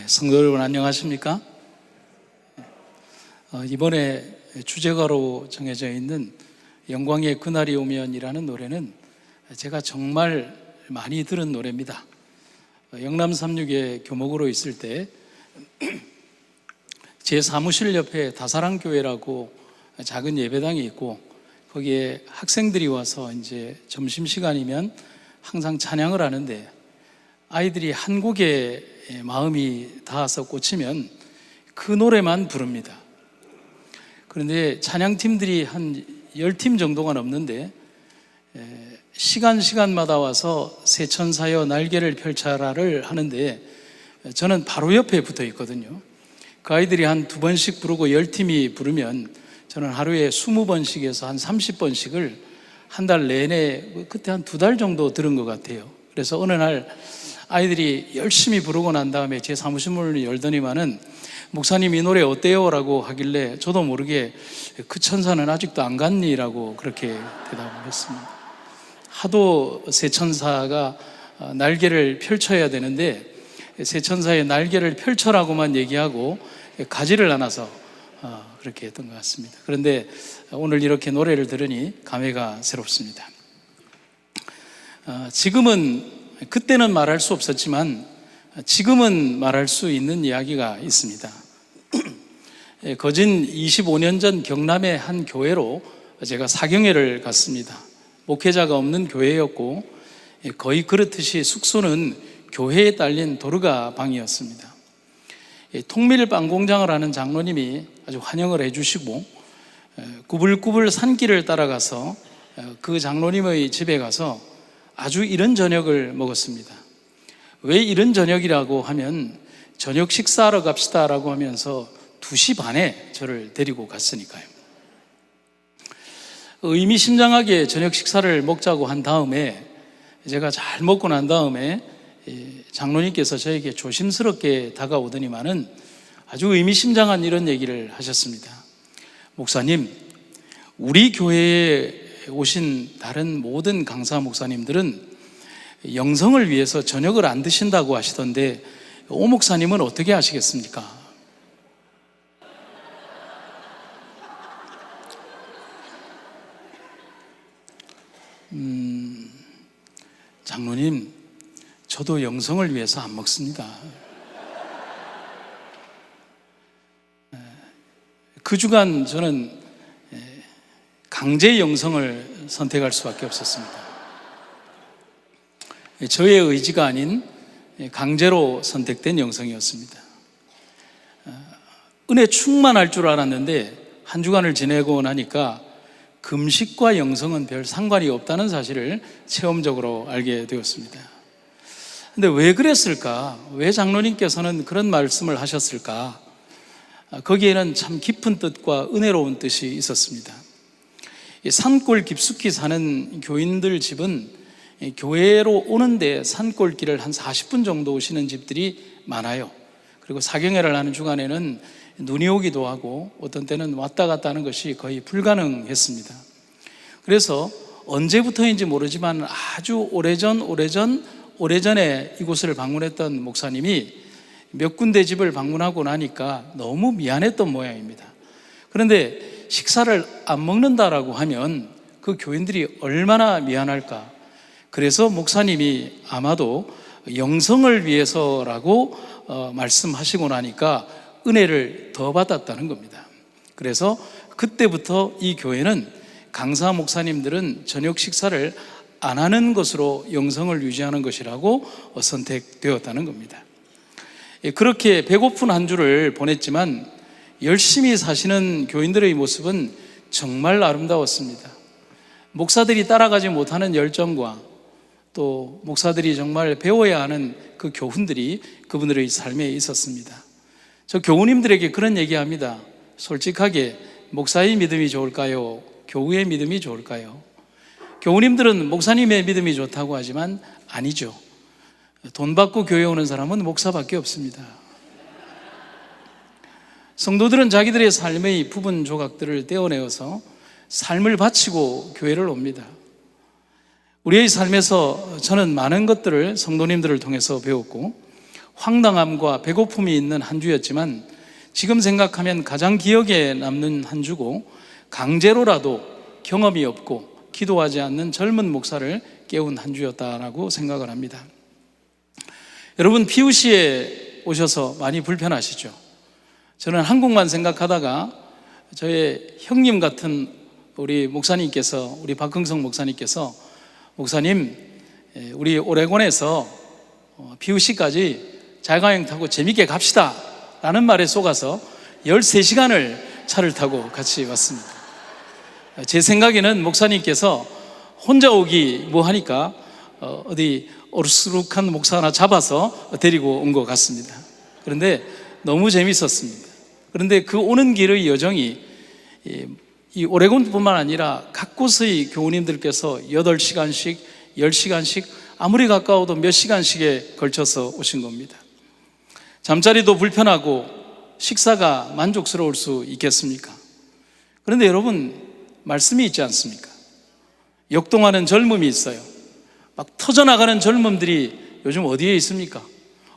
성도 여러분 안녕하십니까? 이번에 주제가로 정해져 있는 영광의 그날이 오면이라는 노래는 제가 정말 많이 들은 노래입니다. 영남 36에 교목으로 있을 때 제 사무실 옆에 다사랑교회라고 작은 예배당이 있고, 거기에 학생들이 와서 이제 점심시간이면 항상 찬양을 하는데, 아이들이 한 곡에 마음이 닿아서 꽂히면 그 노래만 부릅니다. 그런데 찬양팀들이 한 10팀 정도가 넘는데, 시간마다 와서 새 천사여 날개를 펼쳐라를 하는데 저는 바로 옆에 붙어 있거든요. 그 아이들이 한 2번씩 부르고 10팀이 부르면 저는 하루에 20번씩에서 한 30번씩을 한 달 내내, 그때 한 2달 정도 들은 것 같아요. 그래서 어느 날 아이들이 열심히 부르고 난 다음에 제 사무실 문을 열더니만은 목사님 이 노래 어때요? 라고 하길래 저도 모르게 그 천사는 아직도 안 갔니? 라고 그렇게 대답을 했습니다. 하도 새 천사가 날개를 펼쳐야 되는데 새 천사의 날개를 펼쳐라고만 얘기하고 가지를 않아서 그렇게 했던 것 같습니다. 그런데 오늘 이렇게 노래를 들으니 감회가 새롭습니다. 지금은, 그때는 말할 수 없었지만 지금은 말할 수 있는 이야기가 있습니다. 거진 25년 전 경남의 한 교회로 제가 사경회를 갔습니다. 목회자가 없는 교회였고 거의 그렇듯이 숙소는 교회에 딸린 도르가 방이었습니다. 통밀빵 공장을 하는 장로님이 아주 환영을 해주시고, 구불구불 산길을 따라가서 그 장로님의 집에 가서 아주 이른 저녁을 먹었습니다. 왜 이른 저녁이라고 하면 저녁 식사하러 갑시다 라고 하면서 2시 반에 저를 데리고 갔으니까요. 의미심장하게 저녁 식사를 먹자고 한 다음에, 제가 잘 먹고 난 다음에 장로님께서 저에게 조심스럽게 다가오더니만은 아주 의미심장한 이런 얘기를 하셨습니다. 목사님, 우리 교회에 오신 다른 모든 강사 목사님들은 영성을 위해서 저녁을 안 드신다고 하시던데 오 목사님은 어떻게 하시겠습니까? 장로님, 저도 영성을 위해서 안 먹습니다. 그 주간 저는 강제 영성을 선택할 수밖에 없었습니다. 저의 의지가 아닌 강제로 선택된 영성이었습니다. 은혜 충만할 줄 알았는데 한 주간을 지내고 나니까 금식과 영성은 별 상관이 없다는 사실을 체험적으로 알게 되었습니다. 근데 왜 그랬을까? 왜 장로님께서는 그런 말씀을 하셨을까? 거기에는 참 깊은 뜻과 은혜로운 뜻이 있었습니다. 산골 깊숙이 사는 교인들 집은 교회로 오는데 산골길을 한 40분 정도 오시는 집들이 많아요. 그리고 사경회를 하는 주간에는 눈이 오기도 하고 어떤 때는 왔다 갔다 하는 것이 거의 불가능했습니다. 그래서 언제부터인지 모르지만 아주 오래전에 이곳을 방문했던 목사님이 몇 군데 집을 방문하고 나니까 너무 미안했던 모양입니다. 그런데 식사를 안 먹는다라고 하면 그 교인들이 얼마나 미안할까. 그래서 목사님이 아마도 영성을 위해서라고 말씀하시고 나니까 은혜를 더 받았다는 겁니다. 그래서 그때부터 이 교회는 강사 목사님들은 저녁 식사를 안 하는 것으로 영성을 유지하는 것이라고 선택되었다는 겁니다. 그렇게 배고픈 한 주를 보냈지만 열심히 사시는 교인들의 모습은 정말 아름다웠습니다. 목사들이 따라가지 못하는 열정과 또 목사들이 정말 배워야 하는 그 교훈들이 그분들의 삶에 있었습니다. 저 교우님들에게 그런 얘기합니다. 솔직하게 목사의 믿음이 좋을까요? 교우의 믿음이 좋을까요? 교우님들은 목사님의 믿음이 좋다고 하지만 아니죠. 돈 받고 교회 오는 사람은 목사밖에 없습니다. 성도들은 자기들의 삶의 부분 조각들을 떼어내어서 삶을 바치고 교회를 옵니다. 우리의 삶에서 저는 많은 것들을 성도님들을 통해서 배웠고, 황당함과 배고픔이 있는 한 주였지만 지금 생각하면 가장 기억에 남는 한 주고, 강제로라도 경험이 없고 기도하지 않는 젊은 목사를 깨운 한 주였다라고 생각을 합니다. 여러분, PUC에 오셔서 많이 불편하시죠? 저는 한국만 생각하다가 저의 형님 같은 우리 목사님께서, 우리 박흥성 목사님께서, 목사님, 우리 오레곤에서 PUC까지 자가용 타고 재밌게 갑시다 라는 말에 속아서 13시간을 차를 타고 같이 왔습니다. 제 생각에는 목사님께서 혼자 오기 뭐 하니까 어디 어르스룩한 목사 하나 잡아서 데리고 온 것 같습니다. 그런데 너무 재밌었습니다. 그런데 그 오는 길의 여정이 이 오레곤뿐만 아니라 각 곳의 교우님들께서 8시간씩 10시간씩 아무리 가까워도 몇 시간씩에 걸쳐서 오신 겁니다. 잠자리도 불편하고 식사가 만족스러울 수 있겠습니까? 그런데 여러분, 말씀이 있지 않습니까? 역동하는 젊음이 있어요. 막 터져나가는 젊음들이 요즘 어디에 있습니까?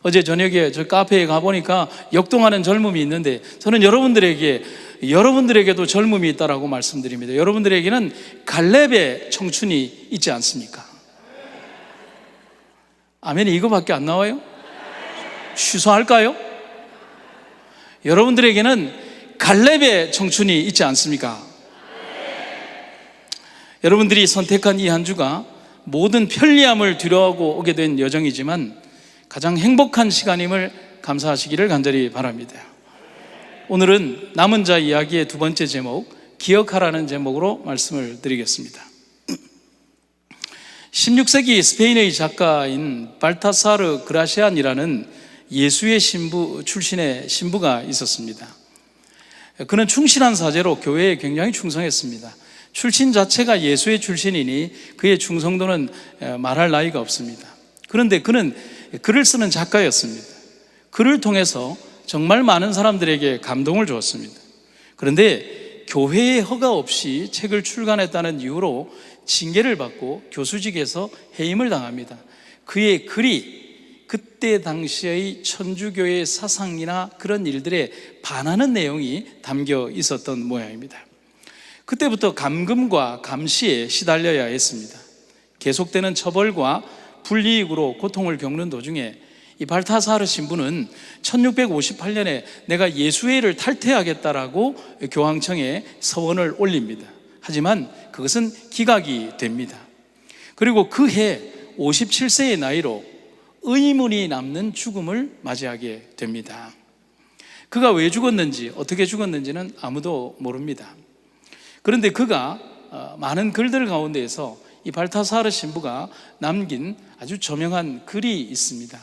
어제 저녁에 저 카페에 가보니까 역동하는 젊음이 있는데, 저는 여러분들에게도 젊음이 있다라고 말씀드립니다. 여러분들에게는 갈렙의 청춘이 있지 않습니까? 아멘이 이거밖에 안 나와요? 취소할까요? 여러분들에게는 갈렙의 청춘이 있지 않습니까? 여러분들이 선택한 이 한 주가 모든 편리함을 뒤로하고 오게 된 여정이지만 가장 행복한 시간임을 감사하시기를 간절히 바랍니다. 오늘은 남은 자 이야기의 두 번째 제목, 기억하라는 제목으로 말씀을 드리겠습니다. 16세기 스페인의 작가인 발타사르 그라시안이라는 예수의 신부 출신의 신부가 있었습니다. 그는 충실한 사제로 교회에 굉장히 충성했습니다. 출신 자체가 예수의 출신이니 그의 충성도는 말할 나위가 없습니다. 그런데 그는 글을 쓰는 작가였습니다. 글을 통해서 정말 많은 사람들에게 감동을 주었습니다. 그런데 교회의 허가 없이 책을 출간했다는 이유로 징계를 받고 교수직에서 해임을 당합니다. 그의 글이 그때 당시의 천주교의 사상이나 그런 일들에 반하는 내용이 담겨 있었던 모양입니다. 그때부터 감금과 감시에 시달려야 했습니다. 계속되는 처벌과 불이익으로 고통을 겪는 도중에 이 발타사르 신부는 1658년에 내가 예수회를 탈퇴하겠다라고 교황청에 서원을 올립니다. 하지만 그것은 기각이 됩니다. 그리고 그 해 57세의 나이로 의문이 남는 죽음을 맞이하게 됩니다. 그가 왜 죽었는지, 어떻게 죽었는지는 아무도 모릅니다. 그런데 그가 많은 글들 가운데에서 이 발타사르 신부가 남긴 아주 저명한 글이 있습니다.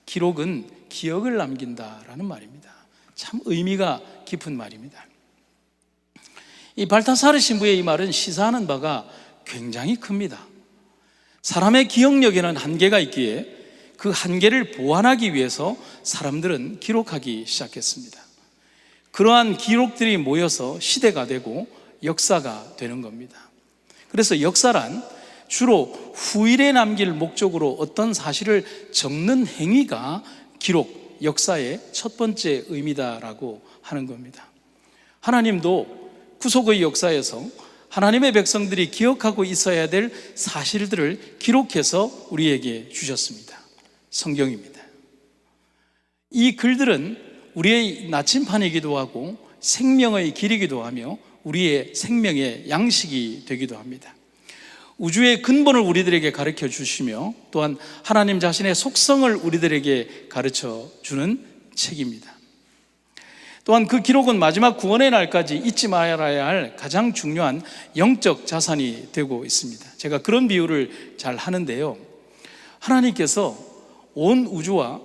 기록은 기억을 남긴다라는 말입니다. 참 의미가 깊은 말입니다. 이 발타사르 신부의 이 말은 시사하는 바가 굉장히 큽니다. 사람의 기억력에는 한계가 있기에 그 한계를 보완하기 위해서 사람들은 기록하기 시작했습니다. 그러한 기록들이 모여서 시대가 되고 역사가 되는 겁니다. 그래서 역사란 주로 후일에 남길 목적으로 어떤 사실을 적는 행위가 기록, 역사의 첫 번째 의미다라고 하는 겁니다. 하나님도 구속의 역사에서 하나님의 백성들이 기억하고 있어야 될 사실들을 기록해서 우리에게 주셨습니다. 성경입니다. 이 글들은 우리의 나침판이기도 하고 생명의 길이기도 하며 우리의 생명의 양식이 되기도 합니다. 우주의 근본을 우리들에게 가르쳐 주시며 또한 하나님 자신의 속성을 우리들에게 가르쳐 주는 책입니다. 또한 그 기록은 마지막 구원의 날까지 잊지 말아야 할 가장 중요한 영적 자산이 되고 있습니다. 제가 그런 비유를 잘 하는데요, 하나님께서 온 우주와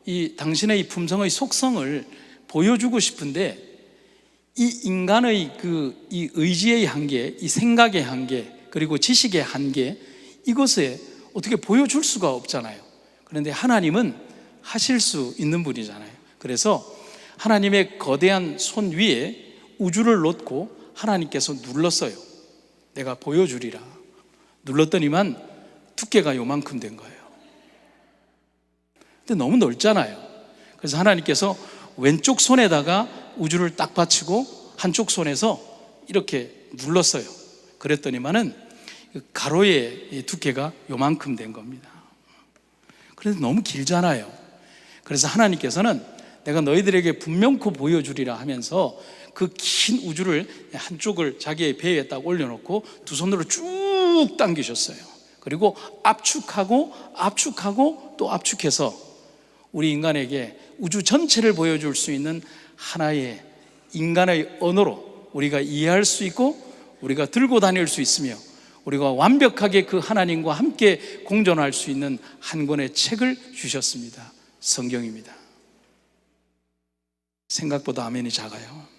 이 당신의 품성의 속성을 보여주고 싶은데 이 인간의 이 의지의 한계, 이 생각의 한계, 그리고 지식의 한계, 이것에 어떻게 보여줄 수가 없잖아요. 그런데 하나님은 하실 수 있는 분이잖아요. 그래서 하나님의 거대한 손 위에 우주를 놓고 하나님께서 눌렀어요. 내가 보여주리라. 눌렀더니만 두께가 요만큼 된 거예요. 근데 너무 넓잖아요. 그래서 하나님께서 왼쪽 손에다가 우주를 딱 받치고 한쪽 손에서 이렇게 눌렀어요. 그랬더니만은 가로의 두께가 요만큼 된 겁니다. 그래서 너무 길잖아요. 그래서 하나님께서는 내가 너희들에게 분명코 보여주리라 하면서 그 긴 우주를 한쪽을 자기의 배에 딱 올려놓고 두 손으로 쭉 당기셨어요. 그리고 압축하고 압축하고 또 압축해서 우리 인간에게 우주 전체를 보여줄 수 있는 하나의 인간의 언어로 우리가 이해할 수 있고 우리가 들고 다닐 수 있으며 우리가 완벽하게 그 하나님과 함께 공존할 수 있는 한 권의 책을 주셨습니다. 성경입니다. 생각보다 아멘이 작아요.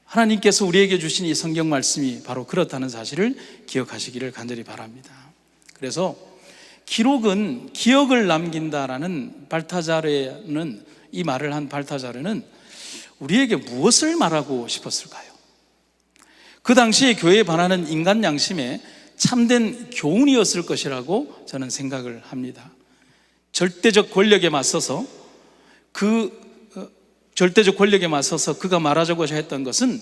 하나님께서 우리에게 주신 이 성경 말씀이 바로 그렇다는 사실을 기억하시기를 간절히 바랍니다. 그래서 기록은 기억을 남긴다라는 발타자르는, 이 말을 한 발타자르는 우리에게 무엇을 말하고 싶었을까요? 그 당시에 교회에 반하는 인간 양심에 참된 교훈이었을 것이라고 저는 생각을 합니다. 절대적 권력에 맞서서 그가 말하자고 했던 것은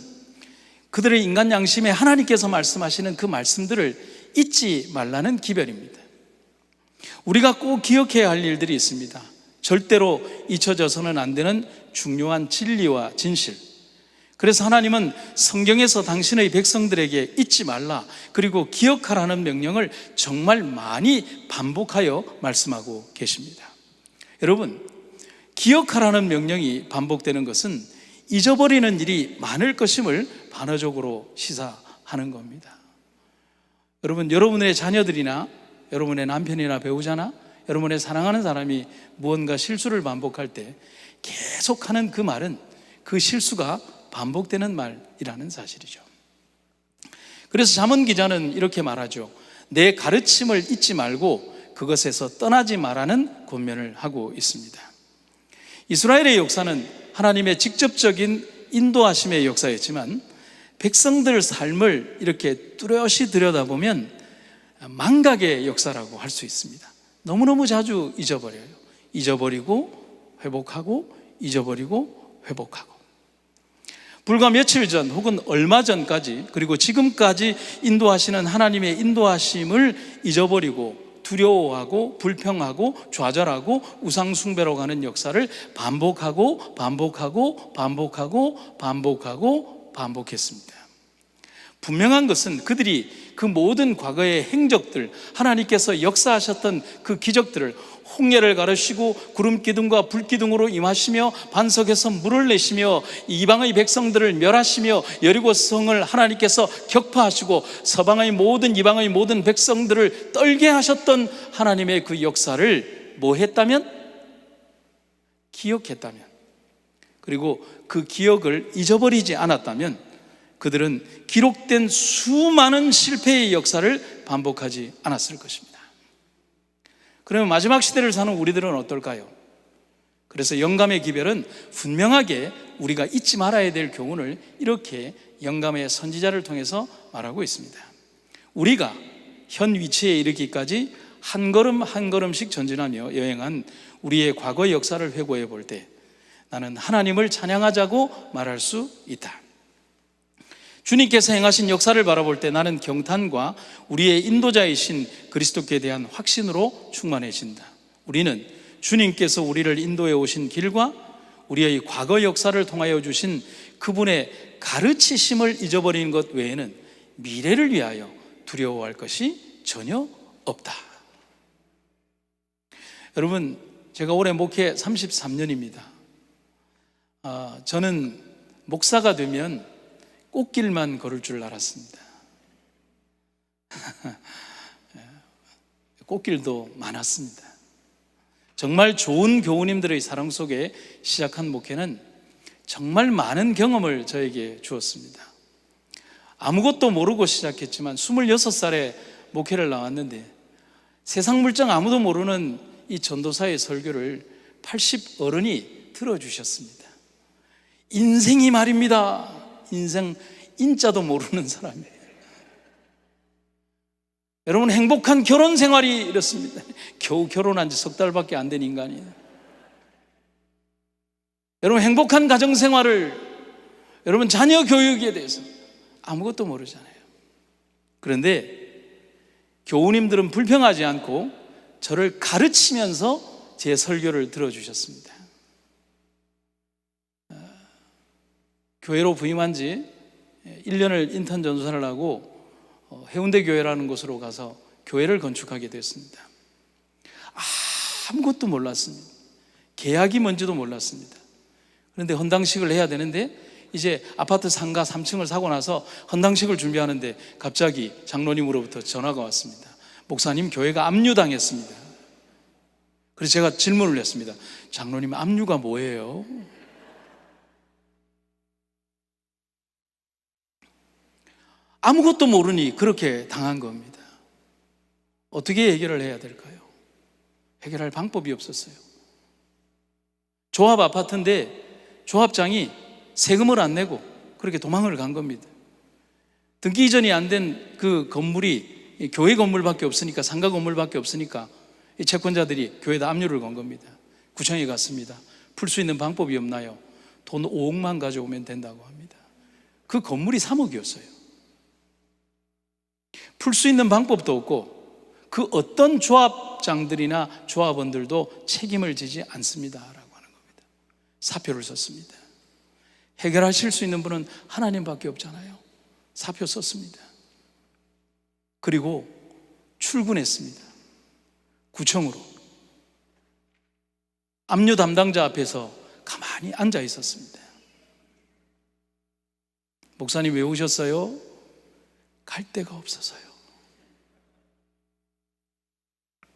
그들의 인간 양심에 하나님께서 말씀하시는 그 말씀들을 잊지 말라는 기별입니다. 우리가 꼭 기억해야 할 일들이 있습니다. 절대로 잊혀져서는 안 되는 중요한 진리와 진실. 그래서 하나님은 성경에서 당신의 백성들에게 잊지 말라, 그리고 기억하라는 명령을 정말 많이 반복하여 말씀하고 계십니다. 여러분, 기억하라는 명령이 반복되는 것은 잊어버리는 일이 많을 것임을 반어적으로 시사하는 겁니다. 여러분, 여러분의 자녀들이나 여러분의 남편이나 배우자나 여러분의 사랑하는 사람이 무언가 실수를 반복할 때 계속하는 그 말은 그 실수가 반복되는 말이라는 사실이죠. 그래서 잠언 기자는 이렇게 말하죠. 내 가르침을 잊지 말고 그것에서 떠나지 말라는 권면을 하고 있습니다. 이스라엘의 역사는 하나님의 직접적인 인도하심의 역사였지만 백성들 삶을 이렇게 뚜렷이 들여다보면 망각의 역사라고 할 수 있습니다. 너무너무 자주 잊어버려요. 잊어버리고 회복하고 잊어버리고 회복하고. 불과 며칠 전 혹은 얼마 전까지 그리고 지금까지 인도하시는 하나님의 인도하심을 잊어버리고 두려워하고 불평하고 좌절하고 우상숭배로 가는 역사를 반복하고 반복했습니다. 분명한 것은 그들이 그 모든 과거의 행적들, 하나님께서 역사하셨던 그 기적들을, 홍해를 가르시고 구름 기둥과 불 기둥으로 임하시며 반석에서 물을 내시며 이방의 백성들을 멸하시며 여리고성을 하나님께서 격파하시고 서방의 모든 이방의 모든 백성들을 떨게 하셨던 하나님의 그 역사를 뭐 했다면? 기억했다면, 그리고 그 기억을 잊어버리지 않았다면 그들은 기록된 수많은 실패의 역사를 반복하지 않았을 것입니다. 그러면 마지막 시대를 사는 우리들은 어떨까요? 그래서 영감의 기별은 분명하게 우리가 잊지 말아야 될 교훈을 이렇게 영감의 선지자를 통해서 말하고 있습니다. 우리가 현 위치에 이르기까지 한 걸음 한 걸음씩 전진하며 여행한 우리의 과거 역사를 회고해 볼 때 나는 하나님을 찬양하자고 말할 수 있다. 주님께서 행하신 역사를 바라볼 때 나는 경탄과 우리의 인도자이신 그리스도께 대한 확신으로 충만해진다. 우리는 주님께서 우리를 인도해 오신 길과 우리의 과거 역사를 통하여 주신 그분의 가르치심을 잊어버리는 것 외에는 미래를 위하여 두려워할 것이 전혀 없다. 여러분, 제가 올해 목회 33년입니다. 저는 목사가 되면 꽃길만 걸을 줄 알았습니다. 꽃길도 많았습니다. 정말 좋은 교우님들의 사랑 속에 시작한 목회는 정말 많은 경험을 저에게 주었습니다. 아무것도 모르고 시작했지만 26살에 목회를 나왔는데 세상 물정 아무도 모르는 이 전도사의 설교를 80 어른이 들어주셨습니다. 인생이 말입니다. 인생 인자도 모르는 사람이에요. 여러분, 행복한 결혼 생활이 이렇습니다. 겨우 결혼한 지 석 달밖에 안 된 인간이에요. 여러분, 행복한 가정생활을, 여러분 자녀 교육에 대해서 아무것도 모르잖아요. 그런데 교우님들은 불평하지 않고 저를 가르치면서 제 설교를 들어주셨습니다. 교회로 부임한 지 1년을 인턴 전도사를 하고 해운대 교회라는 곳으로 가서 교회를 건축하게 됐습니다. 아무것도 몰랐습니다. 계약이 뭔지도 몰랐습니다. 그런데 헌당식을 해야 되는데 이제 아파트 상가 3층을 사고 나서 헌당식을 준비하는데 갑자기 장로님으로부터 전화가 왔습니다. 목사님, 교회가 압류당했습니다. 그래서 제가 질문을 했습니다. 장로님, 압류가 뭐예요? 아무것도 모르니 그렇게 당한 겁니다. 어떻게 해결을 해야 될까요? 해결할 방법이 없었어요. 조합 아파트인데 조합장이 세금을 안 내고 그렇게 도망을 간 겁니다. 등기 이전이 안 된 그 건물이 교회 건물밖에 없으니까, 상가 건물밖에 없으니까 이 채권자들이 교회에다 압류를 건 겁니다. 구청에 갔습니다. 풀 수 있는 방법이 없나요? 돈 5억만 가져오면 된다고 합니다. 그 건물이 3억이었어요. 풀 수 있는 방법도 없고 그 어떤 조합장들이나 조합원들도 책임을 지지 않습니다 라고 하는 겁니다. 사표를 썼습니다. 해결하실 수 있는 분은 하나님밖에 없잖아요. 사표 썼습니다. 그리고 출근했습니다. 구청으로. 압류 담당자 앞에서 가만히 앉아 있었습니다. 목사님 왜 오셨어요? 갈 데가 없어서요.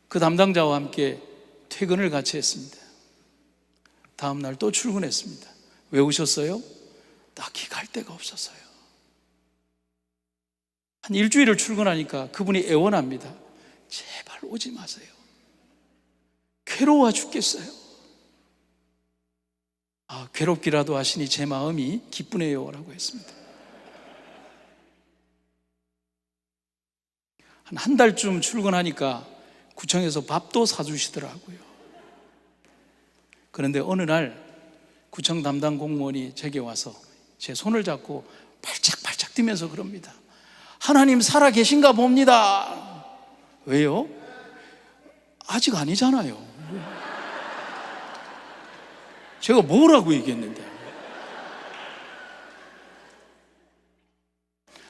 그 담당자와 함께 퇴근을 같이 했습니다. 다음 날 또 출근했습니다. 왜 오셨어요? 딱히 갈 데가 없어서요. 한 일주일을 출근하니까 그분이 애원합니다. 제발 오지 마세요. 괴로워 죽겠어요. 괴롭기라도 하시니 제 마음이 기쁘네요 라고 했습니다. 한 달쯤 출근하니까 구청에서 밥도 사주시더라고요. 그런데 어느 날 구청 담당 공무원이 제게 와서 제 손을 잡고 발짝발짝 뛰면서 그럽니다. 하나님 살아 계신가 봅니다. 왜요? 아직 아니잖아요. 제가 뭐라고 얘기했는데.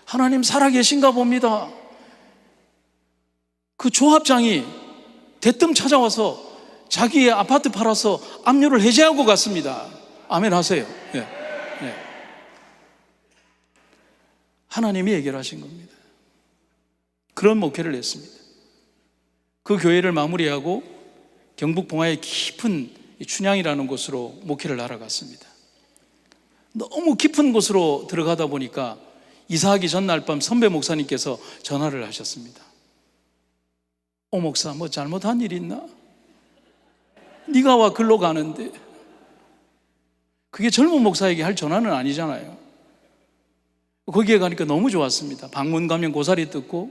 하나님 살아 계신가 봅니다. 그 조합장이 대뜸 찾아와서 자기의 아파트 팔아서 압류를 해제하고 갔습니다. 아멘 하세요. 네. 네. 하나님이 해결하신 겁니다. 그런 목회를 했습니다. 그 교회를 마무리하고 경북 봉화의 깊은 춘향이라는 곳으로 목회를 날아갔습니다. 너무 깊은 곳으로 들어가다 보니까 이사하기 전날 밤 선배 목사님께서 전화를 하셨습니다. 목사, 뭐 잘못한 일 있나? 네가 와 글로 가는데. 그게 젊은 목사에게 할 전화는 아니잖아요. 거기에 가니까 너무 좋았습니다. 방문 가면 고사리 뜯고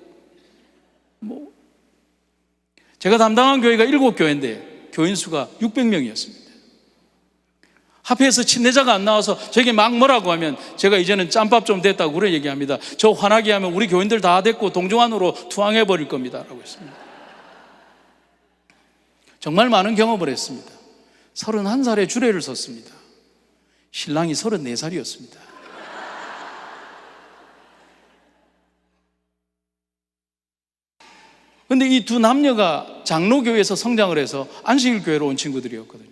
제가 담당한 교회가 7교회인데 교인 수가 600명이었습니다. 합회에서 침례자가 안 나와서 저게 막 뭐라고 하면 제가 이제는 짬밥 좀 됐다고 그래 얘기합니다. 저 화나게 하면 우리 교인들 다 됐고 동정안으로 투항해버릴 겁니다 라고 했습니다. 정말 많은 경험을 했습니다. 31살에 주례를 섰습니다. 신랑이 34살이었습니다. 그런데 이 두 남녀가 장로교회에서 성장을 해서 안식일교회로 온 친구들이었거든요.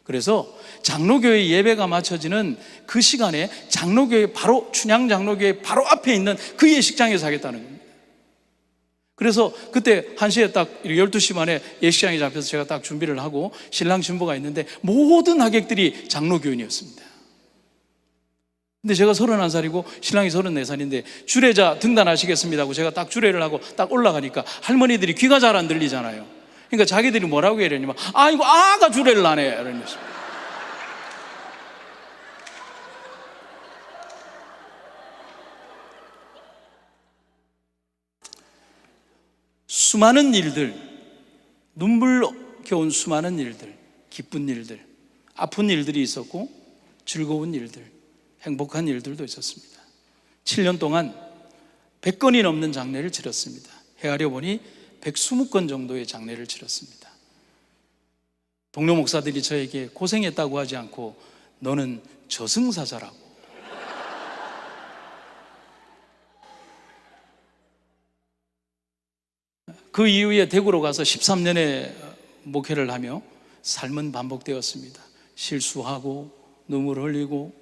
그래서 장로교회 예배가 마쳐지는 그 시간에 장로교회 바로 춘향 장로교회 바로 앞에 있는 그 예식장에서 하겠다는 겁니다. 그래서 그때 1시에 딱 12시 만에 예식장이 잡혀서 제가 딱 준비를 하고 신랑 신부가 있는데 모든 하객들이 장로교인이었습니다. 근데 제가 31살이고 신랑이 34살인데 주례자 등단하시겠습니다 하고 제가 딱 주례를 하고 딱 올라가니까 할머니들이 귀가 잘 안 들리잖아요. 그러니까 자기들이 뭐라고 해야 되냐면 이거 아가 주례를 하네 이러면서. 수많은 일들, 눈물겨운 수많은 일들, 기쁜 일들, 아픈 일들이 있었고 즐거운 일들, 행복한 일들도 있었습니다. 7년 동안 100건이 넘는 장례를 치렀습니다. 헤아려 보니 120건 정도의 장례를 치렀습니다. 동료 목사들이 저에게 고생했다고 하지 않고 너는 저승사자라고. 그 이후에 대구로 가서 13년의 목회를 하며 삶은 반복되었습니다. 실수하고 눈물 흘리고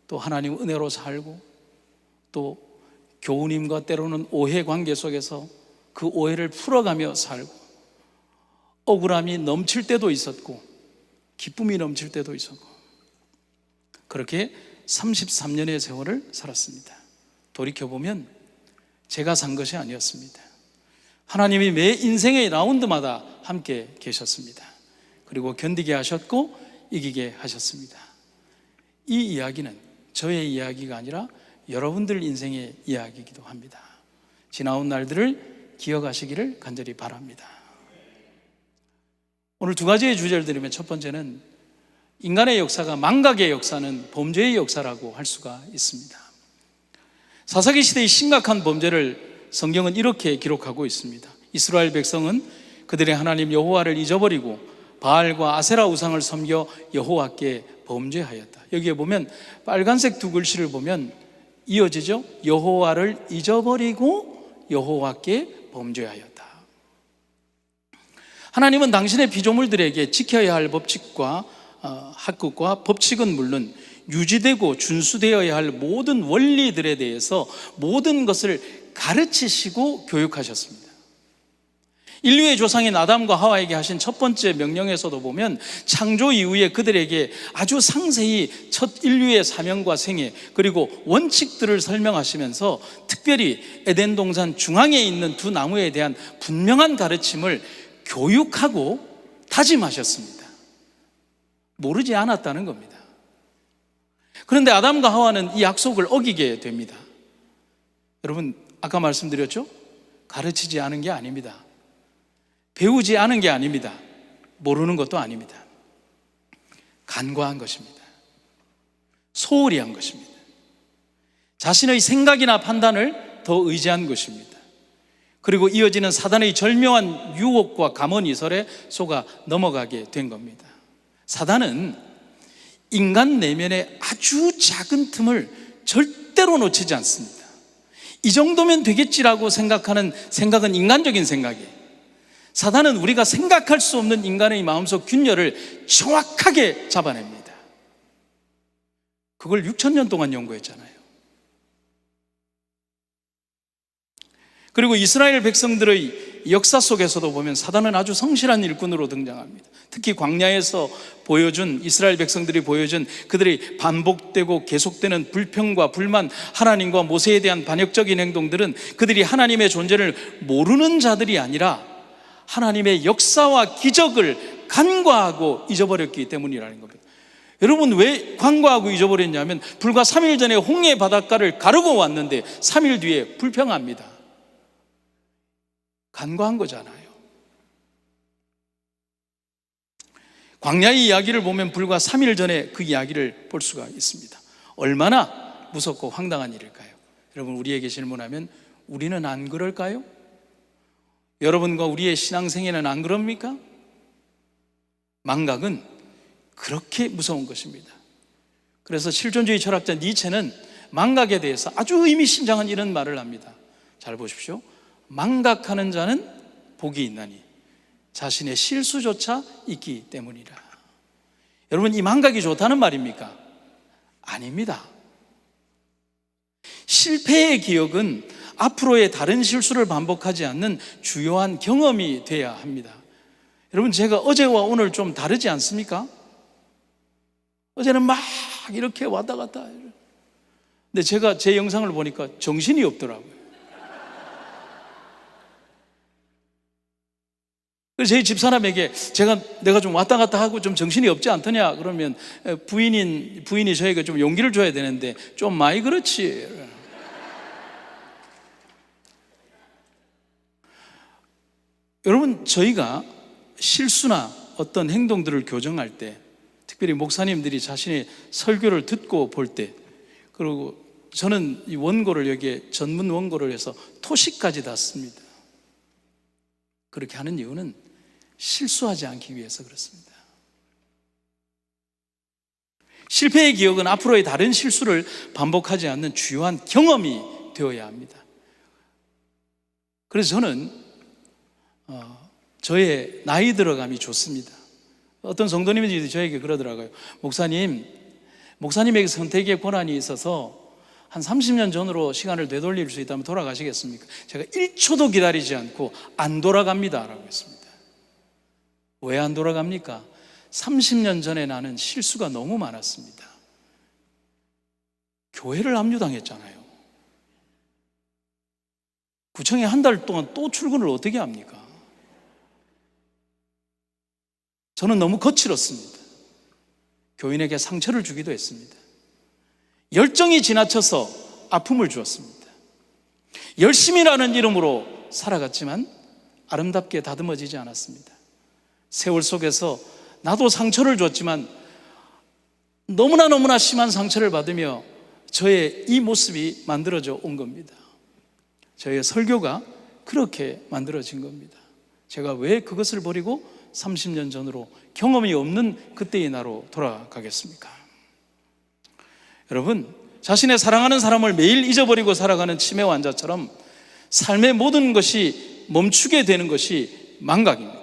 또 하나님 은혜로 살고 또 교우님과 때로는 오해 관계 속에서 그 오해를 풀어가며 살고 억울함이 넘칠 때도 있었고 기쁨이 넘칠 때도 있었고 그렇게 33년의 세월을 살았습니다. 돌이켜보면 제가 산 것이 아니었습니다. 하나님이 매 인생의 라운드마다 함께 계셨습니다. 그리고 견디게 하셨고 이기게 하셨습니다. 이 이야기는 저의 이야기가 아니라 여러분들 인생의 이야기이기도 합니다. 지나온 날들을 기억하시기를 간절히 바랍니다. 오늘 두 가지의 주제를 드리면 첫 번째는 인간의 역사가 망각의 역사는 범죄의 역사라고 할 수가 있습니다. 사사기 시대의 심각한 범죄를 성경은 이렇게 기록하고 있습니다. 이스라엘 백성은 그들의 하나님 여호와를 잊어버리고 바알과 아세라 우상을 섬겨 여호와께 범죄하였다. 여기에 보면 빨간색 두 글씨를 보면 이어지죠. 여호와를 잊어버리고 여호와께 범죄하였다. 하나님은 당신의 피조물들에게 지켜야 할 법칙과 학급과 법칙은 물론 유지되고 준수되어야 할 모든 원리들에 대해서 모든 것을 가르치시고 교육하셨습니다. 인류의 조상인 아담과 하와에게 하신 첫 번째 명령에서도 보면 창조 이후에 그들에게 아주 상세히 첫 인류의 사명과 생애 그리고 원칙들을 설명하시면서 특별히 에덴 동산 중앙에 있는 두 나무에 대한 분명한 가르침을 교육하고 다짐하셨습니다. 모르지 않았다는 겁니다. 그런데 아담과 하와는 이 약속을 어기게 됩니다. 여러분 아까 말씀드렸죠? 가르치지 않은 게 아닙니다. 배우지 않은 게 아닙니다. 모르는 것도 아닙니다. 간과한 것입니다. 소홀히 한 것입니다. 자신의 생각이나 판단을 더 의지한 것입니다. 그리고 이어지는 사단의 절묘한 유혹과 감언이설에 속아 넘어가게 된 겁니다. 사단은 인간 내면의 아주 작은 틈을 절대로 놓치지 않습니다. 이 정도면 되겠지라고 생각하는 생각은 인간적인 생각이에요. 사단은 우리가 생각할 수 없는 인간의 마음속 균열을 정확하게 잡아냅니다. 그걸 6,000년 동안 연구했잖아요. 그리고 이스라엘 백성들의 역사 속에서도 보면 사단은 아주 성실한 일꾼으로 등장합니다. 특히 광야에서 보여준 이스라엘 백성들이 보여준 그들의 반복되고 계속되는 불평과 불만, 하나님과 모세에 대한 반역적인 행동들은 그들이 하나님의 존재를 모르는 자들이 아니라 하나님의 역사와 기적을 간과하고 잊어버렸기 때문이라는 겁니다. 여러분 왜 간과하고 잊어버렸냐면 불과 3일 전에 홍해 바닷가를 가르고 왔는데 3일 뒤에 불평합니다. 간과한 거잖아요. 광야의 이야기를 보면 불과 3일 전에 그 이야기를 볼 수가 있습니다. 얼마나 무섭고 황당한 일일까요? 여러분 우리에게 질문하면 우리는 안 그럴까요? 여러분과 우리의 신앙생애는 안 그럽니까? 망각은 그렇게 무서운 것입니다. 그래서 실존주의 철학자 니체는 망각에 대해서 아주 의미심장한 이런 말을 합니다. 잘 보십시오. 망각하는 자는 복이 있나니 자신의 실수조차 있기 때문이라. 여러분 이 망각이 좋다는 말입니까? 아닙니다. 실패의 기억은 앞으로의 다른 실수를 반복하지 않는 주요한 경험이 돼야 합니다. 여러분 제가 어제와 오늘 좀 다르지 않습니까? 어제는 막 이렇게 왔다 갔다. 근데 제가 제 영상을 보니까 정신이 없더라고요. 그래서 저희 집사람에게 내가 좀 왔다 갔다 하고 좀 정신이 없지 않더냐 그러면 부인이 저에게 좀 용기를 줘야 되는데 좀 많이 그렇지. 여러분 저희가 실수나 어떤 행동들을 교정할 때, 특별히 목사님들이 자신의 설교를 듣고 볼 때, 그리고 저는 이 원고를 여기에 전문 원고를 해서 토시까지 다 씁니다. 그렇게 하는 이유는 실수하지 않기 위해서 그렇습니다. 실패의 기억은 앞으로의 다른 실수를 반복하지 않는 주요한 경험이 되어야 합니다. 그래서 저는 저의 나이 들어감이 좋습니다. 어떤 성도님이 저에게 그러더라고요. 목사님에게 선택의 권한이 있어서 한 30년 전으로 시간을 되돌릴 수 있다면 돌아가시겠습니까? 제가 1초도 기다리지 않고 안 돌아갑니다 라고 했습니다. 왜 안 돌아갑니까? 30년 전에 나는 실수가 너무 많았습니다. 교회를 압류당했잖아요. 구청에 한 달 동안 또 출근을 어떻게 합니까? 저는 너무 거칠었습니다. 교인에게 상처를 주기도 했습니다. 열정이 지나쳐서 아픔을 주었습니다. 열심이라는 이름으로 살아갔지만 아름답게 다듬어지지 않았습니다. 세월 속에서 나도 상처를 줬지만 너무나 심한 상처를 받으며 저의 이 모습이 만들어져 온 겁니다. 저의 설교가 그렇게 만들어진 겁니다. 제가 왜 그것을 버리고 30년 전으로 경험이 없는 그때의 나로 돌아가겠습니까? 여러분, 자신의 사랑하는 사람을 매일 잊어버리고 살아가는 치매 환자처럼 삶의 모든 것이 멈추게 되는 것이 망각입니다.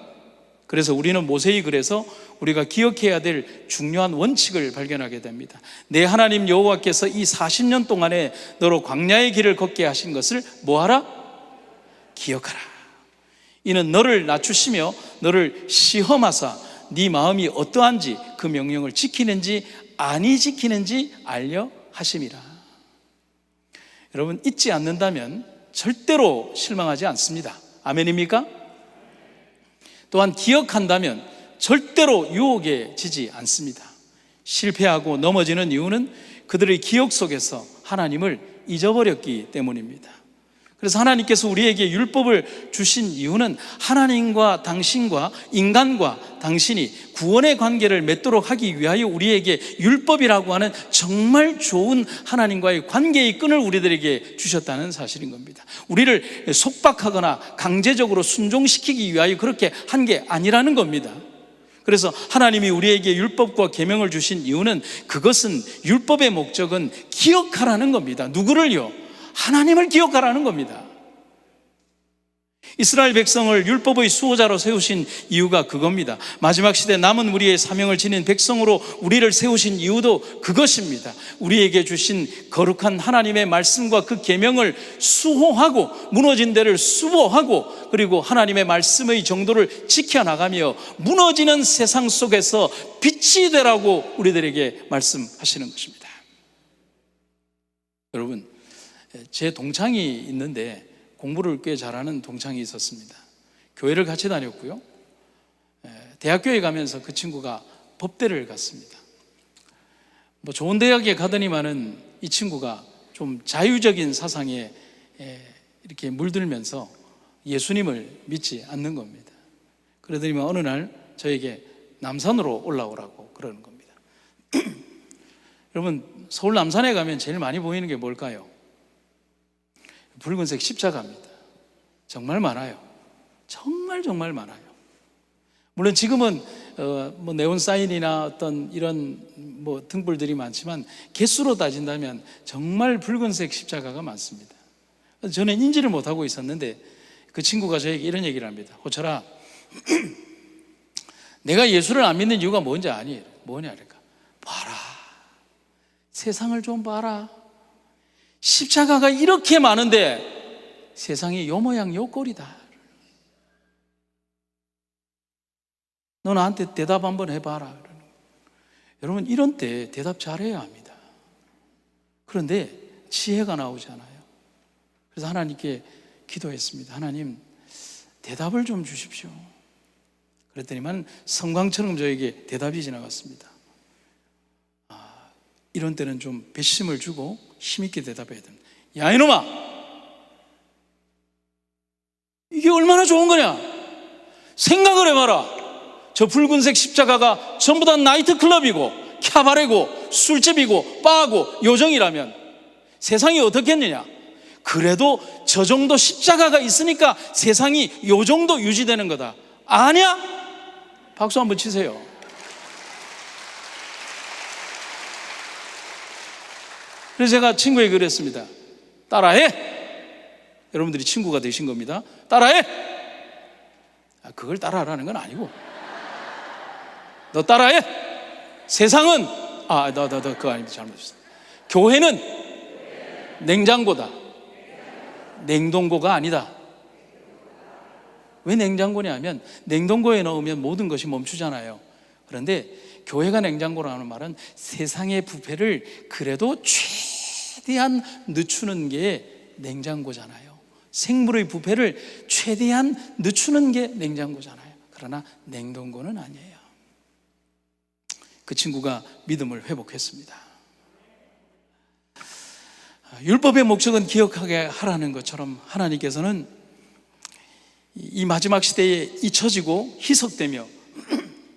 그래서 우리는 모세의 글에서 우리가 기억해야 될 중요한 원칙을 발견하게 됩니다. 내 하나님 여호와께서 이 40년 동안에 너로 광야의 길을 걷게 하신 것을 뭐하라? 기억하라. 이는 너를 낮추시며 너를 시험하사 네 마음이 어떠한지 그 명령을 지키는지 아니 지키는지 알려 하심이라. 여러분, 잊지 않는다면 절대로 실망하지 않습니다. 아멘입니까? 또한 기억한다면 절대로 유혹에 지지 않습니다. 실패하고 넘어지는 이유는 그들의 기억 속에서 하나님을 잊어버렸기 때문입니다. 그래서 하나님께서 우리에게 율법을 주신 이유는 하나님과 당신과 인간과 당신이 구원의 관계를 맺도록 하기 위하여 우리에게 율법이라고 하는 정말 좋은 하나님과의 관계의 끈을 우리들에게 주셨다는 사실인 겁니다. 우리를 속박하거나 강제적으로 순종시키기 위하여 그렇게 한 게 아니라는 겁니다. 그래서 하나님이 우리에게 율법과 계명을 주신 이유는 그것은 율법의 목적은 기억하라는 겁니다. 누구를요? 하나님을 기억하라는 겁니다. 이스라엘 백성을 율법의 수호자로 세우신 이유가 그겁니다. 마지막 시대 남은 우리의 사명을 지닌 백성으로 우리를 세우신 이유도 그것입니다. 우리에게 주신 거룩한 하나님의 말씀과 그 계명을 수호하고 무너진 데를 수보하고 그리고 하나님의 말씀의 정도를 지켜나가며 무너지는 세상 속에서 빛이 되라고 우리들에게 말씀하시는 것입니다. 여러분, 제 동창이 있는데 공부를 꽤 잘하는 동창이 있었습니다. 교회를 같이 다녔고요. 대학교에 가면서 그 친구가 법대를 갔습니다. 좋은 대학에 가더니만은 이 친구가 좀 자유적인 사상에 이렇게 물들면서 예수님을 믿지 않는 겁니다. 그러더니만 어느 날 저에게 남산으로 올라오라고 그러는 겁니다. 여러분, 서울 남산에 가면 제일 많이 보이는 게 뭘까요? 붉은색 십자가입니다. 정말 많아요. 정말 많아요. 물론 지금은 네온 사인이나 어떤 이런 등불들이 많지만 개수로 따진다면 정말 붉은색 십자가가 많습니다. 저는 인지를 못하고 있었는데 그 친구가 저에게 이런 얘기를 합니다. 호철아, 내가 예수를 안 믿는 이유가 뭔지 아니? 뭐냐니까. 봐라, 세상을 좀 봐라. 십자가가 이렇게 많은데 세상이 요 모양 요 꼴이다. 너 나한테 대답 한번 해봐라. 여러분, 이런 때 대답 잘해야 합니다. 그런데 지혜가 나오잖아요. 그래서 하나님께 기도했습니다. 하나님, 대답을 좀 주십시오. 그랬더니만 성광처럼 저에게 대답이 지나갔습니다. 이런 때는 좀 배심을 주고 힘있게 대답해야 됩니다. 야, 이놈아, 이게 얼마나 좋은 거냐? 생각을 해봐라. 저 붉은색 십자가가 전부 다 나이트클럽이고 캬바레고 술집이고 바고 요정이라면 세상이 어떻겠느냐? 그래도 저 정도 십자가가 있으니까 세상이 요 정도 유지되는 거다. 아니야? 박수 한번 치세요. 그래서 제가 친구에게 그랬습니다. 따라해. 여러분들이 친구가 되신 겁니다. 따라해. 그걸 따라하라는 건 아니고, 너 따라해. 세상은 너 그거 아닙니다. 잘못했어. 교회는 냉장고다. 냉동고가 아니다. 왜 냉장고냐면 냉동고에 넣으면 모든 것이 멈추잖아요. 그런데 교회가 냉장고라는 말은 세상의 부패를 그래도 최대한 늦추는 게 냉장고잖아요. 생물의 부패를 최대한 늦추는 게 냉장고잖아요. 그러나 냉동고는 아니에요. 그 친구가 믿음을 회복했습니다. 율법의 목적은 기억하게 하라는 것처럼 하나님께서는 이 마지막 시대에 잊혀지고 희석되며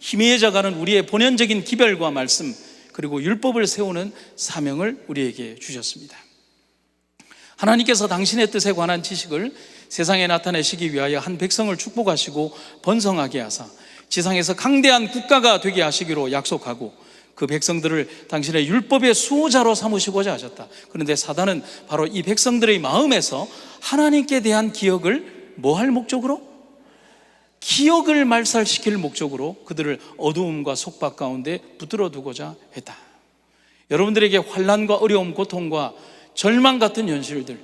희미해져가는 우리의 본연적인 기별과 말씀, 그리고 율법을 세우는 사명을 우리에게 주셨습니다. 하나님께서 당신의 뜻에 관한 지식을 세상에 나타내시기 위하여 한 백성을 축복하시고 번성하게 하사 지상에서 강대한 국가가 되게 하시기로 약속하고 그 백성들을 당신의 율법의 수호자로 삼으시고자 하셨다. 그런데 사단은 바로 이 백성들의 마음에서 하나님께 대한 기억을 뭐 할 목적으로? 기억을 말살시킬 목적으로 그들을 어두움과 속박 가운데 붙들어 두고자 했다. 여러분들에게 환난과 어려움, 고통과 절망 같은 현실들,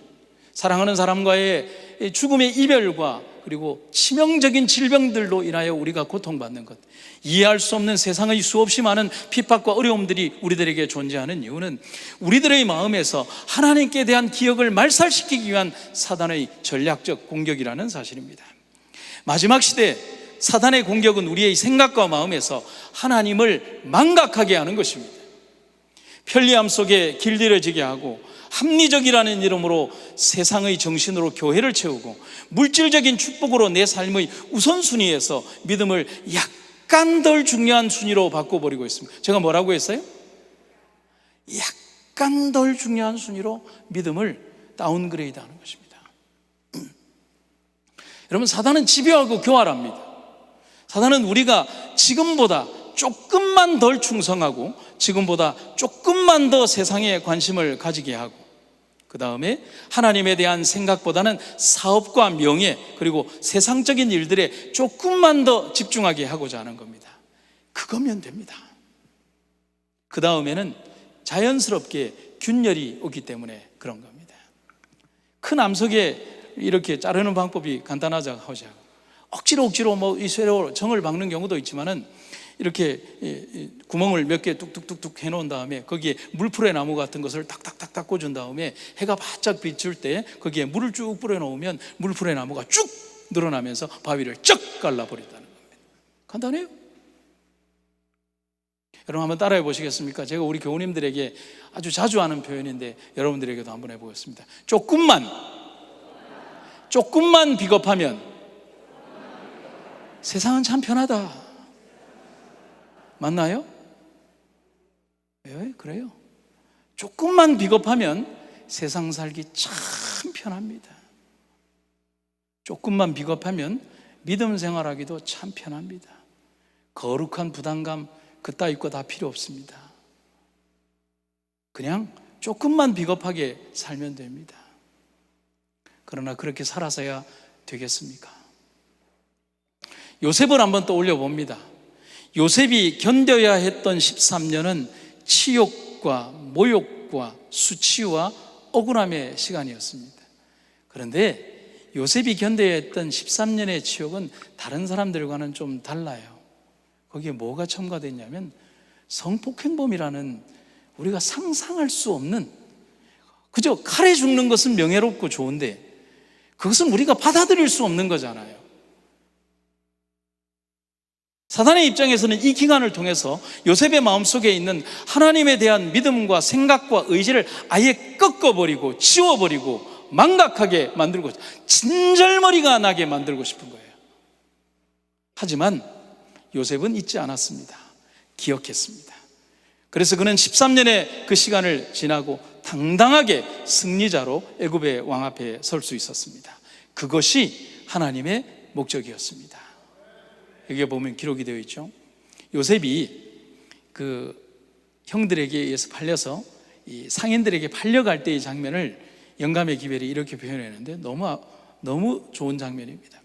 사랑하는 사람과의 죽음의 이별과 그리고 치명적인 질병들로 인하여 우리가 고통받는 것, 이해할 수 없는 세상의 수없이 많은 핍박과 어려움들이 우리들에게 존재하는 이유는 우리들의 마음에서 하나님께 대한 기억을 말살시키기 위한 사단의 전략적 공격이라는 사실입니다. 마지막 시대 사단의 공격은 우리의 생각과 마음에서 하나님을 망각하게 하는 것입니다. 편리함 속에 길들여지게 하고 합리적이라는 이름으로 세상의 정신으로 교회를 채우고 물질적인 축복으로 내 삶의 우선순위에서 믿음을 약간 덜 중요한 순위로 바꿔버리고 있습니다. 제가 뭐라고 했어요? 약간 덜 중요한 순위로 믿음을 다운그레이드 하는 것입니다. 여러분, 사단은 집요하고 교활합니다. 사단은 우리가 지금보다 조금만 덜 충성하고 지금보다 조금만 더 세상에 관심을 가지게 하고 그 다음에 하나님에 대한 생각보다는 사업과 명예 그리고 세상적인 일들에 조금만 더 집중하게 하고자 하는 겁니다. 그거면 됩니다. 그 다음에는 자연스럽게 균열이 오기 때문에 그런 겁니다. 큰 암석에 이렇게 자르는 방법이 간단하자 하자. 억지로 이 쇠로 정을 박는 경우도 있지만은 이렇게 구멍을 몇 개 뚝뚝뚝뚝 해놓은 다음에 거기에 물풀의 나무 같은 것을 탁탁탁탁 꽂은 다음에 해가 바짝 비출 때 거기에 물을 쭉 뿌려놓으면 물풀의 나무가 쭉 늘어나면서 바위를 쩍 갈라버린다는 겁니다. 간단해요. 여러분 한번 따라해 보시겠습니까? 제가 우리 교우님들에게 아주 자주 하는 표현인데 여러분들에게도 한번 해보겠습니다. 조금만 비겁하면 세상은 참 편하다. 맞나요? 왜? 그래요. 조금만 비겁하면 세상 살기 참 편합니다. 조금만 비겁하면 믿음 생활하기도 참 편합니다. 거룩한 부담감 그따위 거 다 필요 없습니다. 그냥 조금만 비겁하게 살면 됩니다. 그러나 그렇게 살아서야 되겠습니까? 요셉을 한번 떠올려 봅니다. 요셉이 견뎌야 했던 13년은 치욕과 모욕과 수치와 억울함의 시간이었습니다. 그런데 요셉이 견뎌야 했던 13년의 치욕은 다른 사람들과는 좀 달라요. 거기에 뭐가 첨가됐냐면 성폭행범이라는 우리가 상상할 수 없는, 그저 칼에 죽는 것은 명예롭고 좋은데 그것은 우리가 받아들일 수 없는 거잖아요. 사단의 입장에서는 이 기간을 통해서 요셉의 마음속에 있는 하나님에 대한 믿음과 생각과 의지를 아예 꺾어버리고 지워버리고 망각하게 만들고 진절머리가 나게 만들고 싶은 거예요. 하지만 요셉은 잊지 않았습니다. 기억했습니다. 그래서 그는 13년의 그 시간을 지나고 당당하게 승리자로 애굽의 왕 앞에 설 수 있었습니다. 그것이 하나님의 목적이었습니다. 여기에 보면 기록이 되어 있죠. 요셉이 그 형들에게 의해서 팔려서 이 상인들에게 팔려갈 때의 장면을 영감의 기별이 이렇게 표현했는데 너무 좋은 장면입니다.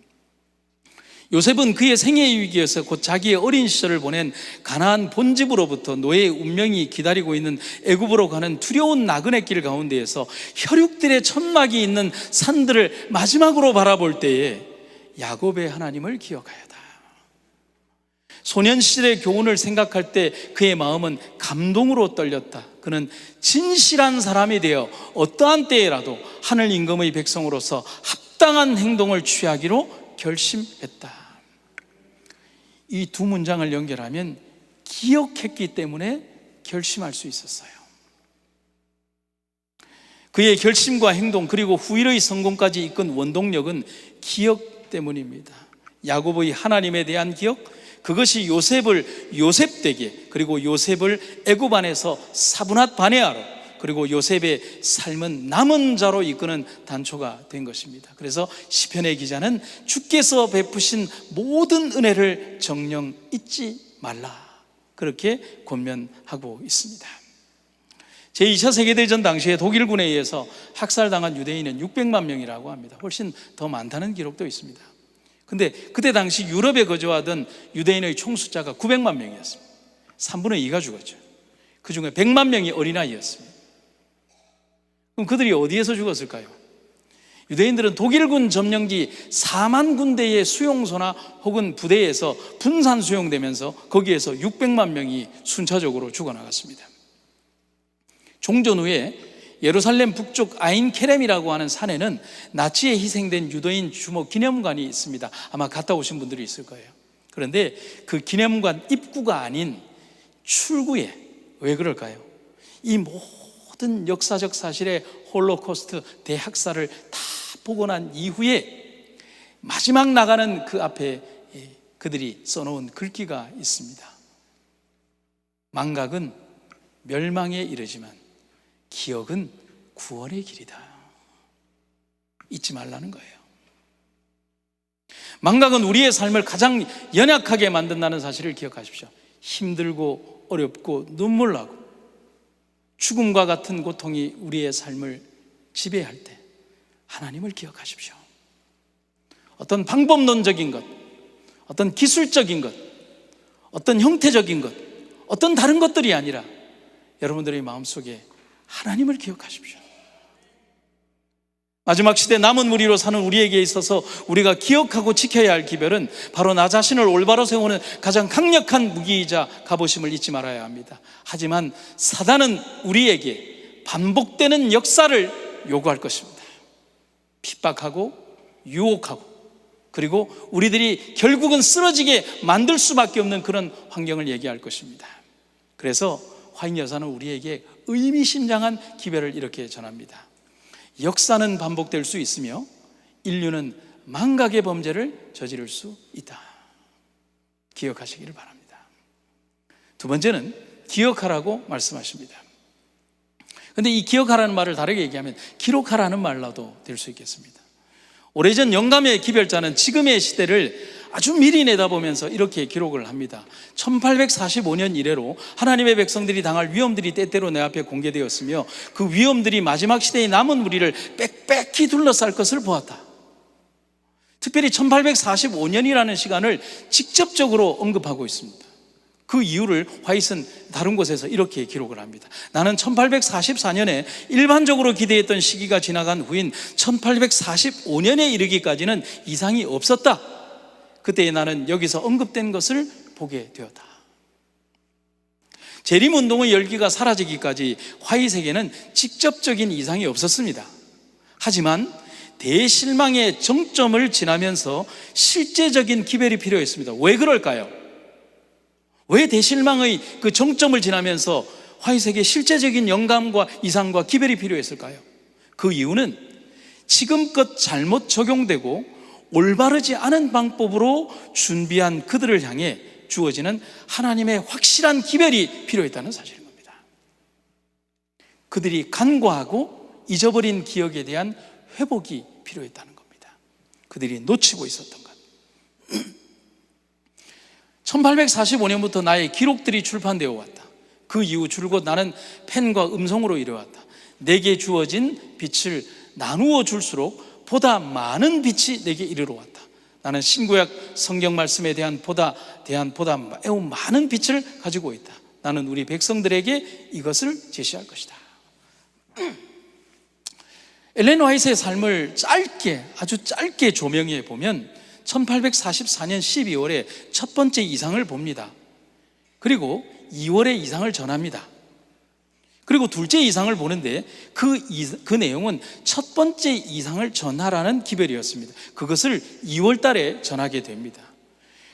요셉은 그의 생애의 위기에서 곧 자기의 어린 시절을 보낸 가나안 본집으로부터 노예의 운명이 기다리고 있는 애굽으로 가는 두려운 나그네 길 가운데에서 혈육들의 천막이 있는 산들을 마지막으로 바라볼 때에 야곱의 하나님을 기억하여다. 소년 시절의 교훈을 생각할 때 그의 마음은 감동으로 떨렸다. 그는 진실한 사람이 되어 어떠한 때에라도 하늘 임금의 백성으로서 합당한 행동을 취하기로 결심했다. 이 두 문장을 연결하면 기억했기 때문에 결심할 수 있었어요. 그의 결심과 행동 그리고 후일의 성공까지 이끈 원동력은 기억 때문입니다. 야곱의 하나님에 대한 기억, 그것이 요셉을 요셉되게, 그리고 요셉을 애굽 안에서 사분핫 반해하로, 그리고 요셉의 삶은 남은 자로 이끄는 단초가 된 것입니다. 그래서 시편의 기자는 주께서 베푸신 모든 은혜를 정녕 잊지 말라, 그렇게 권면하고 있습니다. 제2차 세계대전 당시에 독일군에 의해서 학살당한 유대인은 600만 명이라고 합니다. 훨씬 더 많다는 기록도 있습니다. 근데 그때 당시 유럽에 거주하던 유대인의 총 숫자가 900만 명이었습니다. 3분의 2가 죽었죠. 그 중에 100만 명이 어린아이였습니다. 그럼 그들이 어디에서 죽었을까요? 유대인들은 독일군 점령기 4만 군대의 수용소나 혹은 부대에서 분산 수용되면서 거기에서 600만 명이 순차적으로 죽어나갔습니다. 종전 후에 예루살렘 북쪽 아인케렘이라고 하는 산에는 나치에 희생된 유대인 주목 기념관이 있습니다. 아마 갔다 오신 분들이 있을 거예요. 그런데 그 기념관 입구가 아닌 출구에, 왜 그럴까요? 이 모든 역사적 사실의 홀로코스트 대학살을 다 보고 난 이후에 마지막 나가는 그 앞에 그들이 써놓은 글귀가 있습니다. 망각은 멸망에 이르지만 기억은 구원의 길이다. 잊지 말라는 거예요. 망각은 우리의 삶을 가장 연약하게 만든다는 사실을 기억하십시오. 힘들고 어렵고 눈물나고 죽음과 같은 고통이 우리의 삶을 지배할 때 하나님을 기억하십시오. 어떤 방법론적인 것, 어떤 기술적인 것, 어떤 형태적인 것, 어떤 다른 것들이 아니라 여러분들의 마음속에 하나님을 기억하십시오. 마지막 시대 남은 무리로 사는 우리에게 있어서 우리가 기억하고 지켜야 할 기별은 바로 나 자신을 올바로 세우는 가장 강력한 무기이자 갑오심을 잊지 말아야 합니다. 하지만 사단은 우리에게 반복되는 역사를 요구할 것입니다. 핍박하고 유혹하고, 그리고 우리들이 결국은 쓰러지게 만들 수밖에 없는 그런 환경을 얘기할 것입니다. 그래서 화인 여사는 우리에게 의미심장한 기별을 이렇게 전합니다. 역사는 반복될 수 있으며 인류는 망각의 범죄를 저지를 수 있다. 기억하시기를 바랍니다. 두 번째는 기억하라고 말씀하십니다. 그런데 이 기억하라는 말을 다르게 얘기하면 기록하라는 말로도 될 수 있겠습니다. 오래전 영감의 기별자는 지금의 시대를 아주 미리 내다보면서 이렇게 기록을 합니다. 1845년 이래로 하나님의 백성들이 당할 위험들이 때때로 내 앞에 공개되었으며 그 위험들이 마지막 시대의 남은 무리를 빽빽히 둘러쌀 것을 보았다. 특별히 1845년이라는 시간을 직접적으로 언급하고 있습니다. 그 이유를 화이트는 다른 곳에서 이렇게 기록을 합니다. 나는 1844년에 일반적으로 기대했던 시기가 지나간 후인 1845년에 이르기까지는 이상이 없었다. 그때 나는 여기서 언급된 것을 보게 되었다. 재림운동의 열기가 사라지기까지 화이트에게는 직접적인 이상이 없었습니다. 하지만 대실망의 정점을 지나면서 실제적인 기별이 필요했습니다. 왜 그럴까요? 왜 대실망의 그 정점을 지나면서 화이트에게 실제적인 영감과 이상과 기별이 필요했을까요? 그 이유는 지금껏 잘못 적용되고 올바르지 않은 방법으로 준비한 그들을 향해 주어지는 하나님의 확실한 기별이 필요했다는 사실인 겁니다. 그들이 간과하고 잊어버린 기억에 대한 회복이 필요했다는 겁니다. 그들이 놓치고 있었던 것. 1845년부터 나의 기록들이 출판되어 왔다. 그 이후 줄곧 나는 펜과 음성으로 이뤄왔다. 내게 주어진 빛을 나누어 줄수록 보다 많은 빛이 내게 이르러 왔다. 나는 신구약 성경 말씀에 대한 보다 매우 많은 빛을 가지고 있다. 나는 우리 백성들에게 이것을 제시할 것이다. 엘렌 화이트의 삶을 아주 짧게 조명해 보면 1844년 12월에 첫 번째 이상을 봅니다. 그리고 2월에 이상을 전합니다. 그리고 둘째 이상을 보는데 그 내용은 첫 번째 이상을 전하라는 기별이었습니다. 그것을 2월 달에 전하게 됩니다.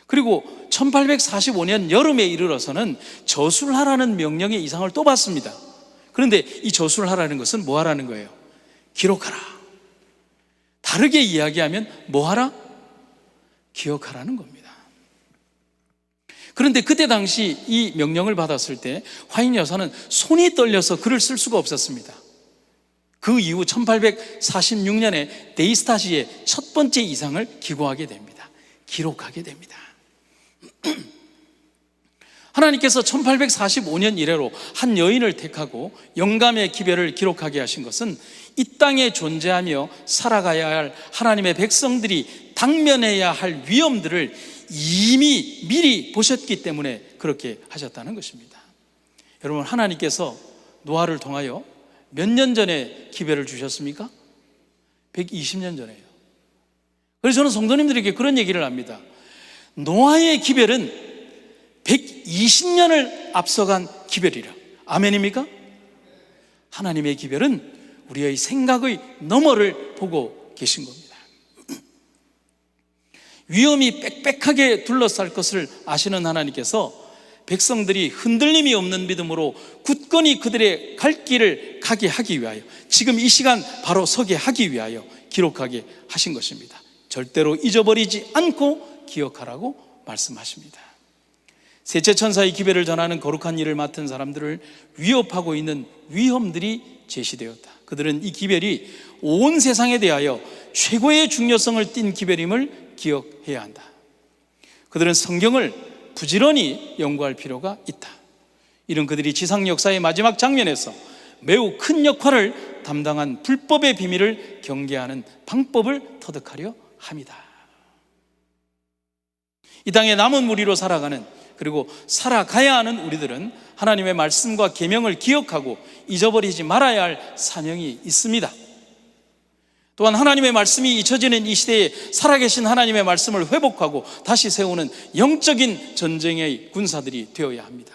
그리고 1845년 여름에 이르러서는 저수를 하라는 명령의 이상을 또 받습니다. 그런데 이 저수를 하라는 것은 뭐 하라는 거예요? 기록하라. 다르게 이야기하면 뭐 하라? 기억하라는 겁니다. 그런데 그때 당시 이 명령을 받았을 때 화인 여사는 손이 떨려서 글을 쓸 수가 없었습니다. 그 이후 1846년에 데이스타시의 첫 번째 이상을 기고하게 됩니다. 기록하게 됩니다. 하나님께서 1845년 이래로 한 여인을 택하고 영감의 기별을 기록하게 하신 것은 이 땅에 존재하며 살아가야 할 하나님의 백성들이 당면해야 할 위험들을 이미 미리 보셨기 때문에 그렇게 하셨다는 것입니다. 여러분, 하나님께서 노아를 통하여 몇 년 전에 기별을 주셨습니까? 120년 전에요. 그래서 저는 성도님들에게 그런 얘기를 합니다. 노아의 기별은 120년을 앞서간 기별이라. 아멘입니까? 하나님의 기별은 우리의 생각의 너머를 보고 계신 겁니다. 위험이 빽빽하게 둘러쌀 것을 아시는 하나님께서 백성들이 흔들림이 없는 믿음으로 굳건히 그들의 갈 길을 가게 하기 위하여, 지금 이 시간 바로 서게 하기 위하여 기록하게 하신 것입니다. 절대로 잊어버리지 않고 기억하라고 말씀하십니다. 셋째 천사의 기별을 전하는 거룩한 일을 맡은 사람들을 위협하고 있는 위험들이 제시되었다. 그들은 이 기별이 온 세상에 대하여 최고의 중요성을 띈 기별임을 기억해야 한다. 그들은 성경을 부지런히 연구할 필요가 있다. 이런 그들이 지상 역사의 마지막 장면에서 매우 큰 역할을 담당한 불법의 비밀을 경계하는 방법을 터득하려 합니다. 이 땅에 남은 무리로 살아가는, 그리고 살아가야 하는 우리들은 하나님의 말씀과 계명을 기억하고 잊어버리지 말아야 할 사명이 있습니다. 또한 하나님의 말씀이 잊혀지는 이 시대에 살아계신 하나님의 말씀을 회복하고 다시 세우는 영적인 전쟁의 군사들이 되어야 합니다.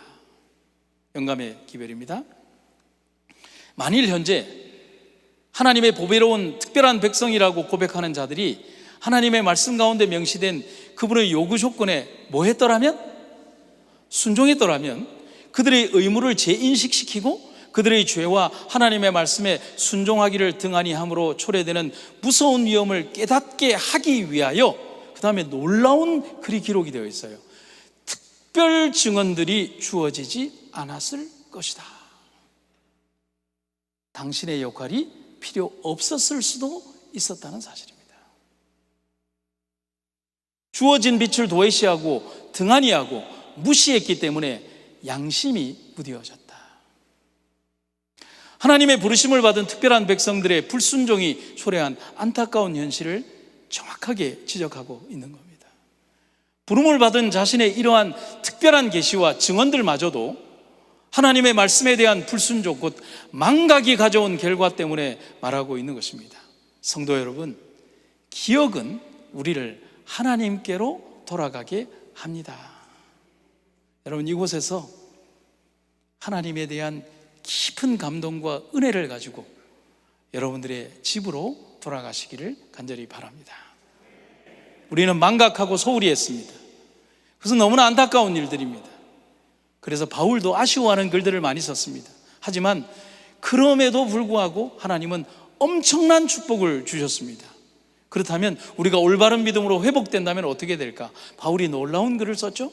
영감의 기별입니다. 만일 현재 하나님의 보배로운 특별한 백성이라고 고백하는 자들이 하나님의 말씀 가운데 명시된 그분의 요구 조건에 뭐 했더라면? 순종했더라면 그들의 의무를 재인식시키고 그들의 죄와 하나님의 말씀에 순종하기를 등한히 함으로 초래되는 무서운 위험을 깨닫게 하기 위하여, 그 다음에 놀라운 글이 기록이 되어 있어요. 특별 증언들이 주어지지 않았을 것이다. 당신의 역할이 필요 없었을 수도 있었다는 사실입니다. 주어진 빛을 도외시하고 등한히 하고 무시했기 때문에 양심이 무뎌졌다. 하나님의 부르심을 받은 특별한 백성들의 불순종이 초래한 안타까운 현실을 정확하게 지적하고 있는 겁니다. 부름을 받은 자신의 이러한 특별한 계시와 증언들마저도 하나님의 말씀에 대한 불순종, 곧 망각이 가져온 결과 때문에 말하고 있는 것입니다. 성도 여러분, 기억은 우리를 하나님께로 돌아가게 합니다. 여러분, 이곳에서 하나님에 대한 깊은 감동과 은혜를 가지고 여러분들의 집으로 돌아가시기를 간절히 바랍니다. 우리는 망각하고 소홀히 했습니다. 그래서 너무나 안타까운 일들입니다. 그래서 바울도 아쉬워하는 글들을 많이 썼습니다. 하지만 그럼에도 불구하고 하나님은 엄청난 축복을 주셨습니다. 그렇다면 우리가 올바른 믿음으로 회복된다면 어떻게 될까? 바울이 놀라운 글을 썼죠.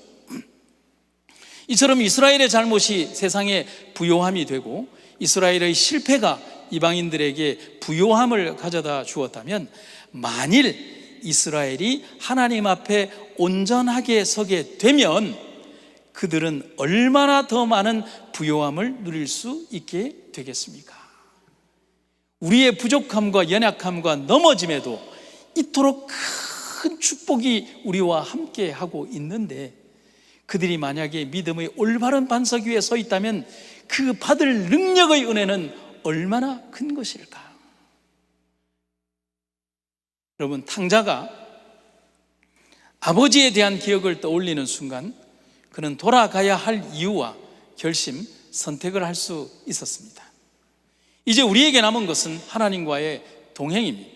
이처럼 이스라엘의 잘못이 세상에 부요함이 되고 이스라엘의 실패가 이방인들에게 부요함을 가져다 주었다면, 만일 이스라엘이 하나님 앞에 온전하게 서게 되면 그들은 얼마나 더 많은 부요함을 누릴 수 있게 되겠습니까? 우리의 부족함과 연약함과 넘어짐에도 이토록 큰 축복이 우리와 함께 하고 있는데, 그들이 만약에 믿음의 올바른 반석 위에 서 있다면 그 받을 능력의 은혜는 얼마나 큰 것일까? 여러분, 탕자가 아버지에 대한 기억을 떠올리는 순간 그는 돌아가야 할 이유와 결심, 선택을 할 수 있었습니다. 이제 우리에게 남은 것은 하나님과의 동행입니다.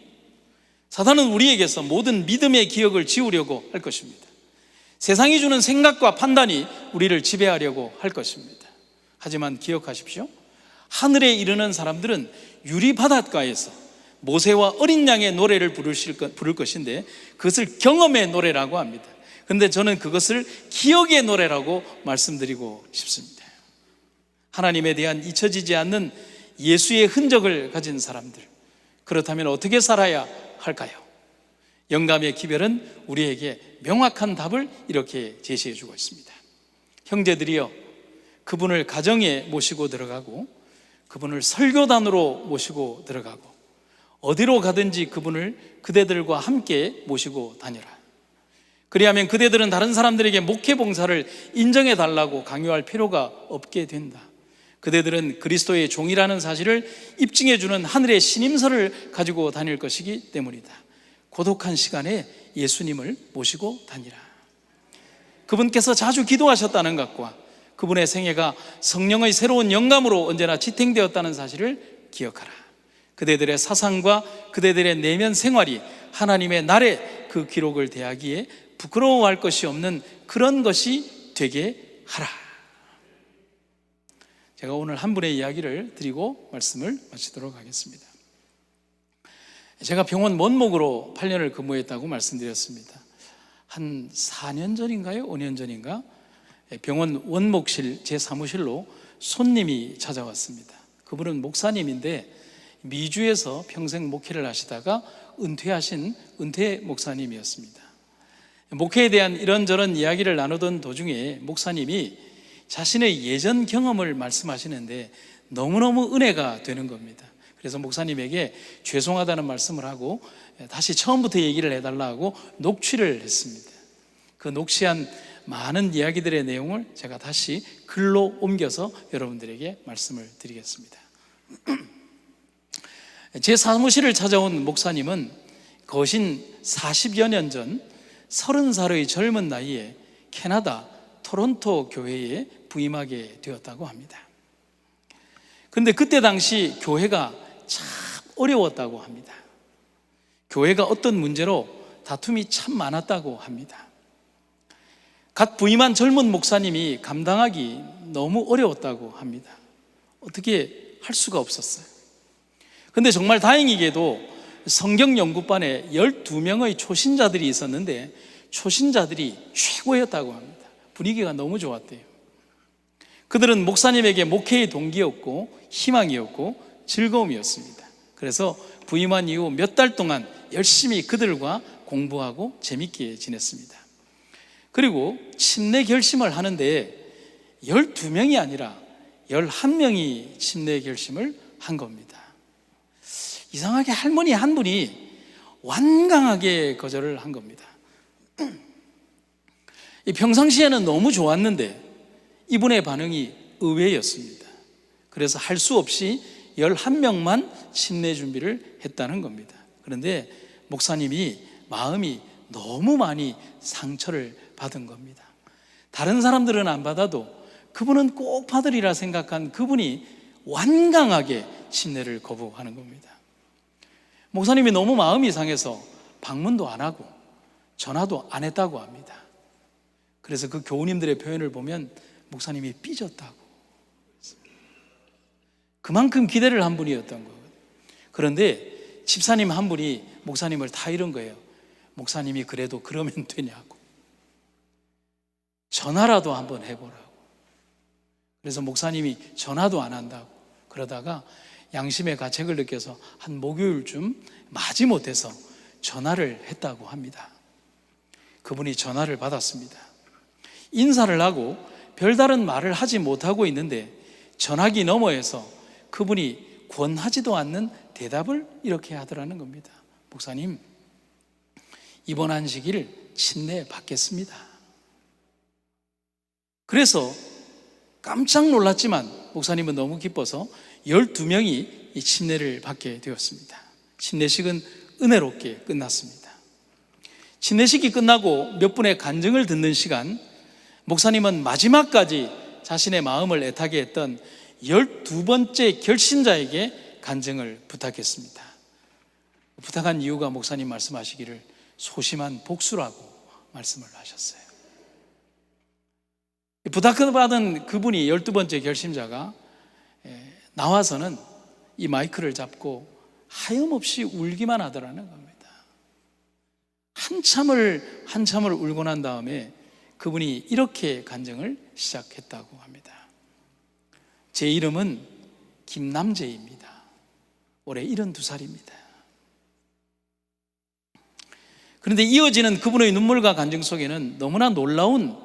사단은 우리에게서 모든 믿음의 기억을 지우려고 할 것입니다. 세상이 주는 생각과 판단이 우리를 지배하려고 할 것입니다. 하지만 기억하십시오. 하늘에 이르는 사람들은 유리 바닷가에서 모세와 어린 양의 노래를 부를 것인데, 그것을 경험의 노래라고 합니다. 그런데 저는 그것을 기억의 노래라고 말씀드리고 싶습니다. 하나님에 대한 잊혀지지 않는 예수의 흔적을 가진 사람들, 그렇다면 어떻게 살아야 할까요? 영감의 기별은 우리에게 명확한 답을 이렇게 제시해 주고 있습니다. 형제들이여, 그분을 가정에 모시고 들어가고 그분을 설교단으로 모시고 들어가고 어디로 가든지 그분을 그대들과 함께 모시고 다니라. 그리하면 그대들은 다른 사람들에게 목회 봉사를 인정해 달라고 강요할 필요가 없게 된다. 그대들은 그리스도의 종이라는 사실을 입증해 주는 하늘의 신임서를 가지고 다닐 것이기 때문이다. 고독한 시간에 예수님을 모시고 다니라. 그분께서 자주 기도하셨다는 것과 그분의 생애가 성령의 새로운 영감으로 언제나 지탱되었다는 사실을 기억하라. 그대들의 사상과 그대들의 내면 생활이 하나님의 날에 그 기록을 대하기에 부끄러워할 것이 없는 그런 것이 되게 하라. 제가 오늘 한 분의 이야기를 드리고 말씀을 마치도록 하겠습니다. 제가 병원 원목으로 8년을 근무했다고 말씀드렸습니다. 한 4년 전인가요? 5년 전인가? 병원 원목실 제 사무실로 손님이 찾아왔습니다. 그분은 목사님인데 미주에서 평생 목회를 하시다가 은퇴하신 은퇴 목사님이었습니다. 목회에 대한 이런저런 이야기를 나누던 도중에 목사님이 자신의 예전 경험을 말씀하시는데 너무너무 은혜가 되는 겁니다. 그래서 목사님에게 죄송하다는 말씀을 하고 다시 처음부터 얘기를 해달라고 녹취를 했습니다. 그 녹취한 많은 이야기들의 내용을 제가 다시 글로 옮겨서 여러분들에게 말씀을 드리겠습니다. 제 사무실을 찾아온 목사님은 거신 40여 년 전 30살의 젊은 나이에 캐나다 토론토 교회에 부임하게 되었다고 합니다. 그런데 그때 당시 교회가 참 어려웠다고 합니다. 교회가 어떤 문제로 다툼이 참 많았다고 합니다. 갓 부임한 젊은 목사님이 감당하기 너무 어려웠다고 합니다. 어떻게 할 수가 없었어요. 그런데 정말 다행히게도 성경 연구반에 12명의 초신자들이 있었는데 초신자들이 최고였다고 합니다. 분위기가 너무 좋았대요. 그들은 목사님에게 목회의 동기였고 희망이었고 즐거움이었습니다. 그래서 부임한 이후 몇 달 동안 열심히 그들과 공부하고 재밌게 지냈습니다. 그리고 침례 결심을 하는데 12명이 아니라 11명이 침례 결심을 한 겁니다. 이상하게 할머니 한 분이 완강하게 거절을 한 겁니다. 평상시에는 너무 좋았는데 이분의 반응이 의외였습니다. 그래서 할 수 없이 11명만 침례 준비를 했다는 겁니다. 그런데 목사님이 마음이 너무 많이 상처를 받은 겁니다. 다른 사람들은 안 받아도 그분은 꼭 받으리라 생각한 그분이 완강하게 침례를 거부하는 겁니다. 목사님이 너무 마음이 상해서 방문도 안 하고 전화도 안 했다고 합니다. 그래서 그 교우님들의 표현을 보면 목사님이 삐졌다고, 그만큼 기대를 한 분이었던 거예요. 그런데 집사님 한 분이 목사님을 다 이런 거예요. 목사님이 그래도 그러면 되냐고, 전화라도 한번 해보라고. 그래서 목사님이 전화도 안 한다고 그러다가 양심의 가책을 느껴서 한 목요일쯤 마지못해서 전화를 했다고 합니다. 그분이 전화를 받았습니다. 인사를 하고 별다른 말을 하지 못하고 있는데 전화기 너머에서 그분이 권하지도 않는 대답을 이렇게 하더라는 겁니다. 목사님, 이번 안식일 침례 받겠습니다. 그래서 깜짝 놀랐지만 목사님은 너무 기뻐서 12명이 이 침례를 받게 되었습니다. 침례식은 은혜롭게 끝났습니다. 침례식이 끝나고 몇 분의 간증을 듣는 시간, 목사님은 마지막까지 자신의 마음을 애타게 했던 12번째 결신자에게 간증을 부탁했습니다. 부탁한 이유가 목사님 말씀하시기를 소심한 복수라고 말씀을 하셨어요. 부탁받은 그분이 12번째 결심자가 나와서는 이 마이크를 잡고 하염없이 울기만 하더라는 겁니다. 한참을 울고 난 다음에 그분이 이렇게 간증을 시작했다고 합니다. 제 이름은 김남재입니다. 올해 72살입니다. 그런데 이어지는 그분의 눈물과 간증 속에는 너무나 놀라운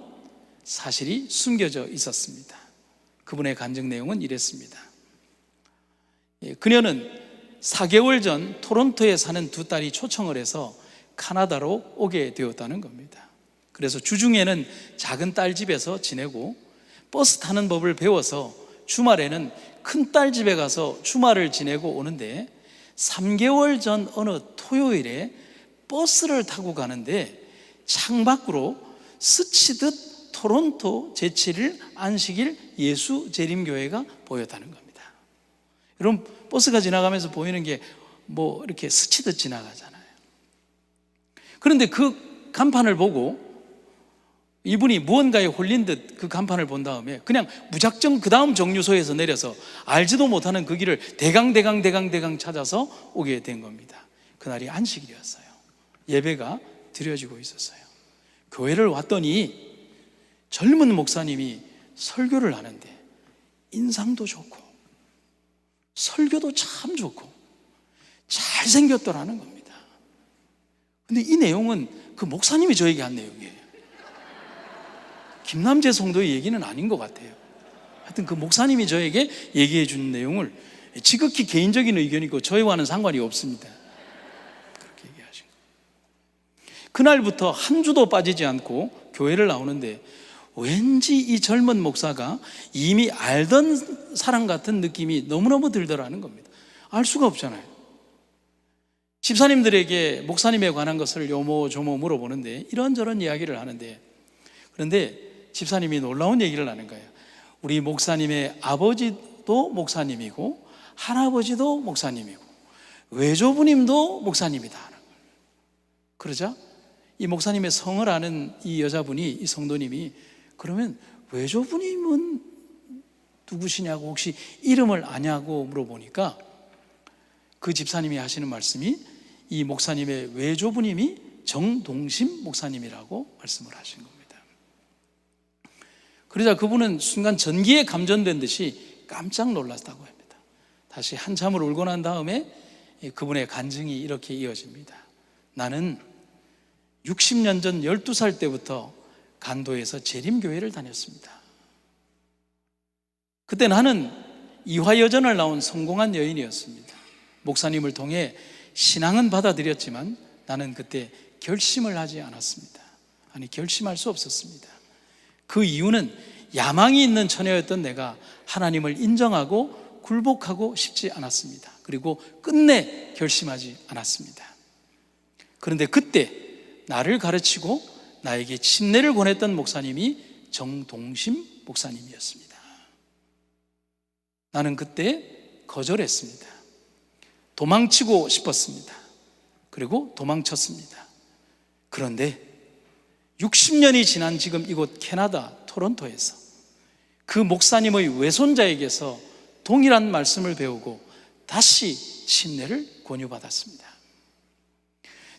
사실이 숨겨져 있었습니다. 그분의 간증 내용은 이랬습니다. 그녀는 4개월 전 토론토에 사는 두 딸이 초청을 해서 카나다로 오게 되었다는 겁니다. 그래서 주중에는 작은 딸 집에서 지내고 버스 타는 법을 배워서 주말에는 큰 딸 집에 가서 주말을 지내고 오는데 3개월 전 어느 토요일에 버스를 타고 가는데 창밖으로 스치듯 토론토 제7일 안식일 예수 재림교회가 보였다는 겁니다. 여러분, 버스가 지나가면서 보이는 게 뭐 이렇게 스치듯 지나가잖아요. 그런데 그 간판을 보고 이분이 무언가에 홀린 듯 그 간판을 본 다음에 그냥 무작정 그 다음 정류소에서 내려서 알지도 못하는 그 길을 대강 찾아서 오게 된 겁니다. 그날이 안식일이었어요. 예배가 드려지고 있었어요. 교회를 왔더니 젊은 목사님이 설교를 하는데 인상도 좋고 설교도 참 좋고 잘생겼더라는 겁니다. 근데 이 내용은 그 목사님이 저에게 한 내용이에요. 김남재 성도의 얘기는 아닌 것 같아요. 하여튼 그 목사님이 저에게 얘기해 준 내용을 지극히 개인적인 의견이고 저희와는 상관이 없습니다. 그렇게 얘기하신 거예요. 그날부터 한 주도 빠지지 않고 교회를 나오는데 왠지 이 젊은 목사가 이미 알던 사람 같은 느낌이 너무너무 들더라는 겁니다. 알 수가 없잖아요. 집사님들에게 목사님에 관한 것을 요모조모 물어보는데 이런저런 이야기를 하는데, 그런데 집사님이 놀라운 얘기를 하는 거예요. 우리 목사님의 아버지도 목사님이고 할아버지도 목사님이고 외조부님도 목사님이다. 그러자 이 목사님의 성을 아는 이 여자분이, 이 성도님이, 그러면 외조부님은 누구시냐고, 혹시 이름을 아냐고 물어보니까 그 집사님이 하시는 말씀이 이 목사님의 외조부님이 정동심 목사님이라고 말씀을 하신 겁니다. 그러자 그분은 순간 전기에 감전된 듯이 깜짝 놀랐다고 합니다. 다시 한참을 울고 난 다음에 그분의 간증이 이렇게 이어집니다. 나는 60년 전 12살 때부터 간도에서 재림교회를 다녔습니다. 그때 나는 이화여전을 나온 성공한 여인이었습니다. 목사님을 통해 신앙은 받아들였지만 나는 그때 결심을 하지 않았습니다. 결심할 수 없었습니다. 그 이유는 야망이 있는 처녀였던 내가 하나님을 인정하고 굴복하고 싶지 않았습니다. 그리고 끝내 결심하지 않았습니다. 그런데 그때 나를 가르치고 나에게 침례를 권했던 목사님이 정동심 목사님이었습니다. 나는 그때 거절했습니다. 도망치고 싶었습니다. 그리고 도망쳤습니다. 그런데 60년이 지난 지금 이곳 캐나다 토론토에서 그 목사님의 외손자에게서 동일한 말씀을 배우고 다시 침례를 권유받았습니다.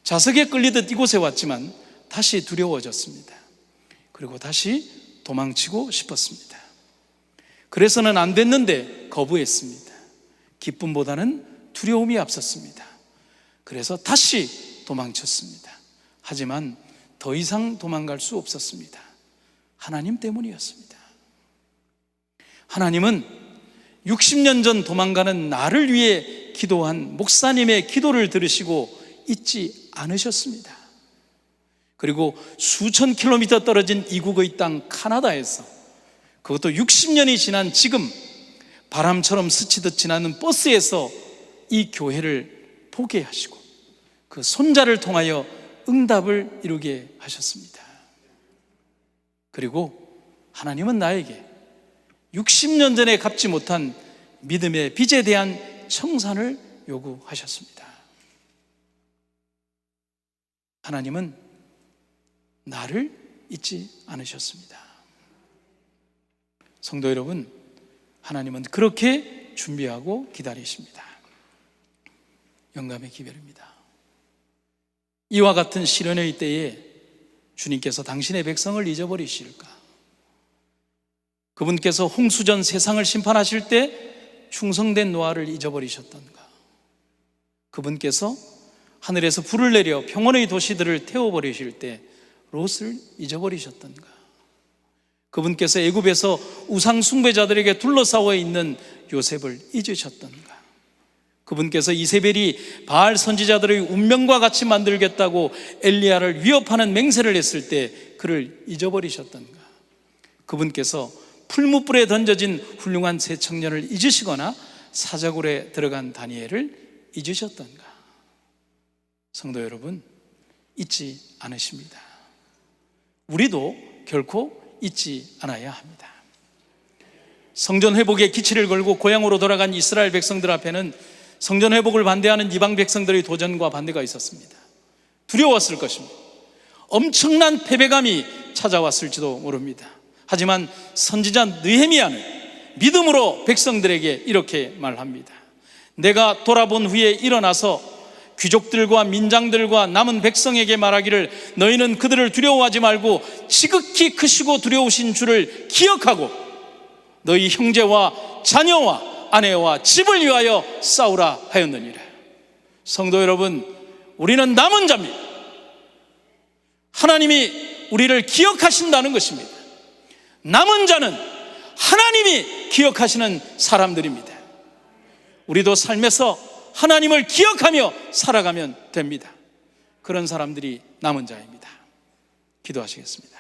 자석에 끌리듯 이곳에 왔지만 다시 두려워졌습니다. 그리고 다시 도망치고 싶었습니다. 그래서는 안 됐는데 거부했습니다. 기쁨보다는 두려움이 앞섰습니다. 그래서 다시 도망쳤습니다. 하지만 더 이상 도망갈 수 없었습니다. 하나님 때문이었습니다. 하나님은 60년 전 도망가는 나를 위해 기도한 목사님의 기도를 들으시고 잊지 않으셨습니다. 그리고 수천 킬로미터 떨어진 이국의 땅 카나다에서, 그것도 60년이 지난 지금 바람처럼 스치듯 지나는 버스에서 이 교회를 보게 하시고 그 손자를 통하여 응답을 이루게 하셨습니다. 그리고 하나님은 나에게 60년 전에 갚지 못한 믿음의 빚에 대한 청산을 요구하셨습니다. 하나님은 나를 잊지 않으셨습니다. 성도 여러분, 하나님은 그렇게 준비하고 기다리십니다. 영감의 기별입니다. 이와 같은 시련의 때에 주님께서 당신의 백성을 잊어버리실까? 그분께서 홍수전 세상을 심판하실 때 충성된 노아를 잊어버리셨던가? 그분께서 하늘에서 불을 내려 평온의 도시들을 태워버리실 때 롯을 잊어버리셨던가? 그분께서 애굽에서 우상 숭배자들에게 둘러싸여 있는 요셉을 잊으셨던가? 그분께서 이세벨이 바알 선지자들의 운명과 같이 만들겠다고 엘리야를 위협하는 맹세를 했을 때 그를 잊어버리셨던가? 그분께서 풀무불에 던져진 훌륭한 새 청년을 잊으시거나 사자굴에 들어간 다니엘을 잊으셨던가? 성도 여러분, 잊지 않으십니다. 우리도 결코 잊지 않아야 합니다. 성전 회복에 기치를 걸고 고향으로 돌아간 이스라엘 백성들 앞에는 성전 회복을 반대하는 이방 백성들의 도전과 반대가 있었습니다. 두려웠을 것입니다. 엄청난 패배감이 찾아왔을지도 모릅니다. 하지만 선지자 느헤미야는 믿음으로 백성들에게 이렇게 말합니다. 내가 돌아본 후에 일어나서 귀족들과 민장들과 남은 백성에게 말하기를 너희는 그들을 두려워하지 말고 지극히 크시고 두려우신 주를 기억하고 너희 형제와 자녀와 아내와 집을 위하여 싸우라 하였느니라. 성도 여러분, 우리는 남은 자입니다. 하나님이 우리를 기억하신다는 것입니다. 남은 자는 하나님이 기억하시는 사람들입니다. 우리도 삶에서 하나님을 기억하며 살아가면 됩니다. 그런 사람들이 남은 자입니다. 기도하시겠습니다.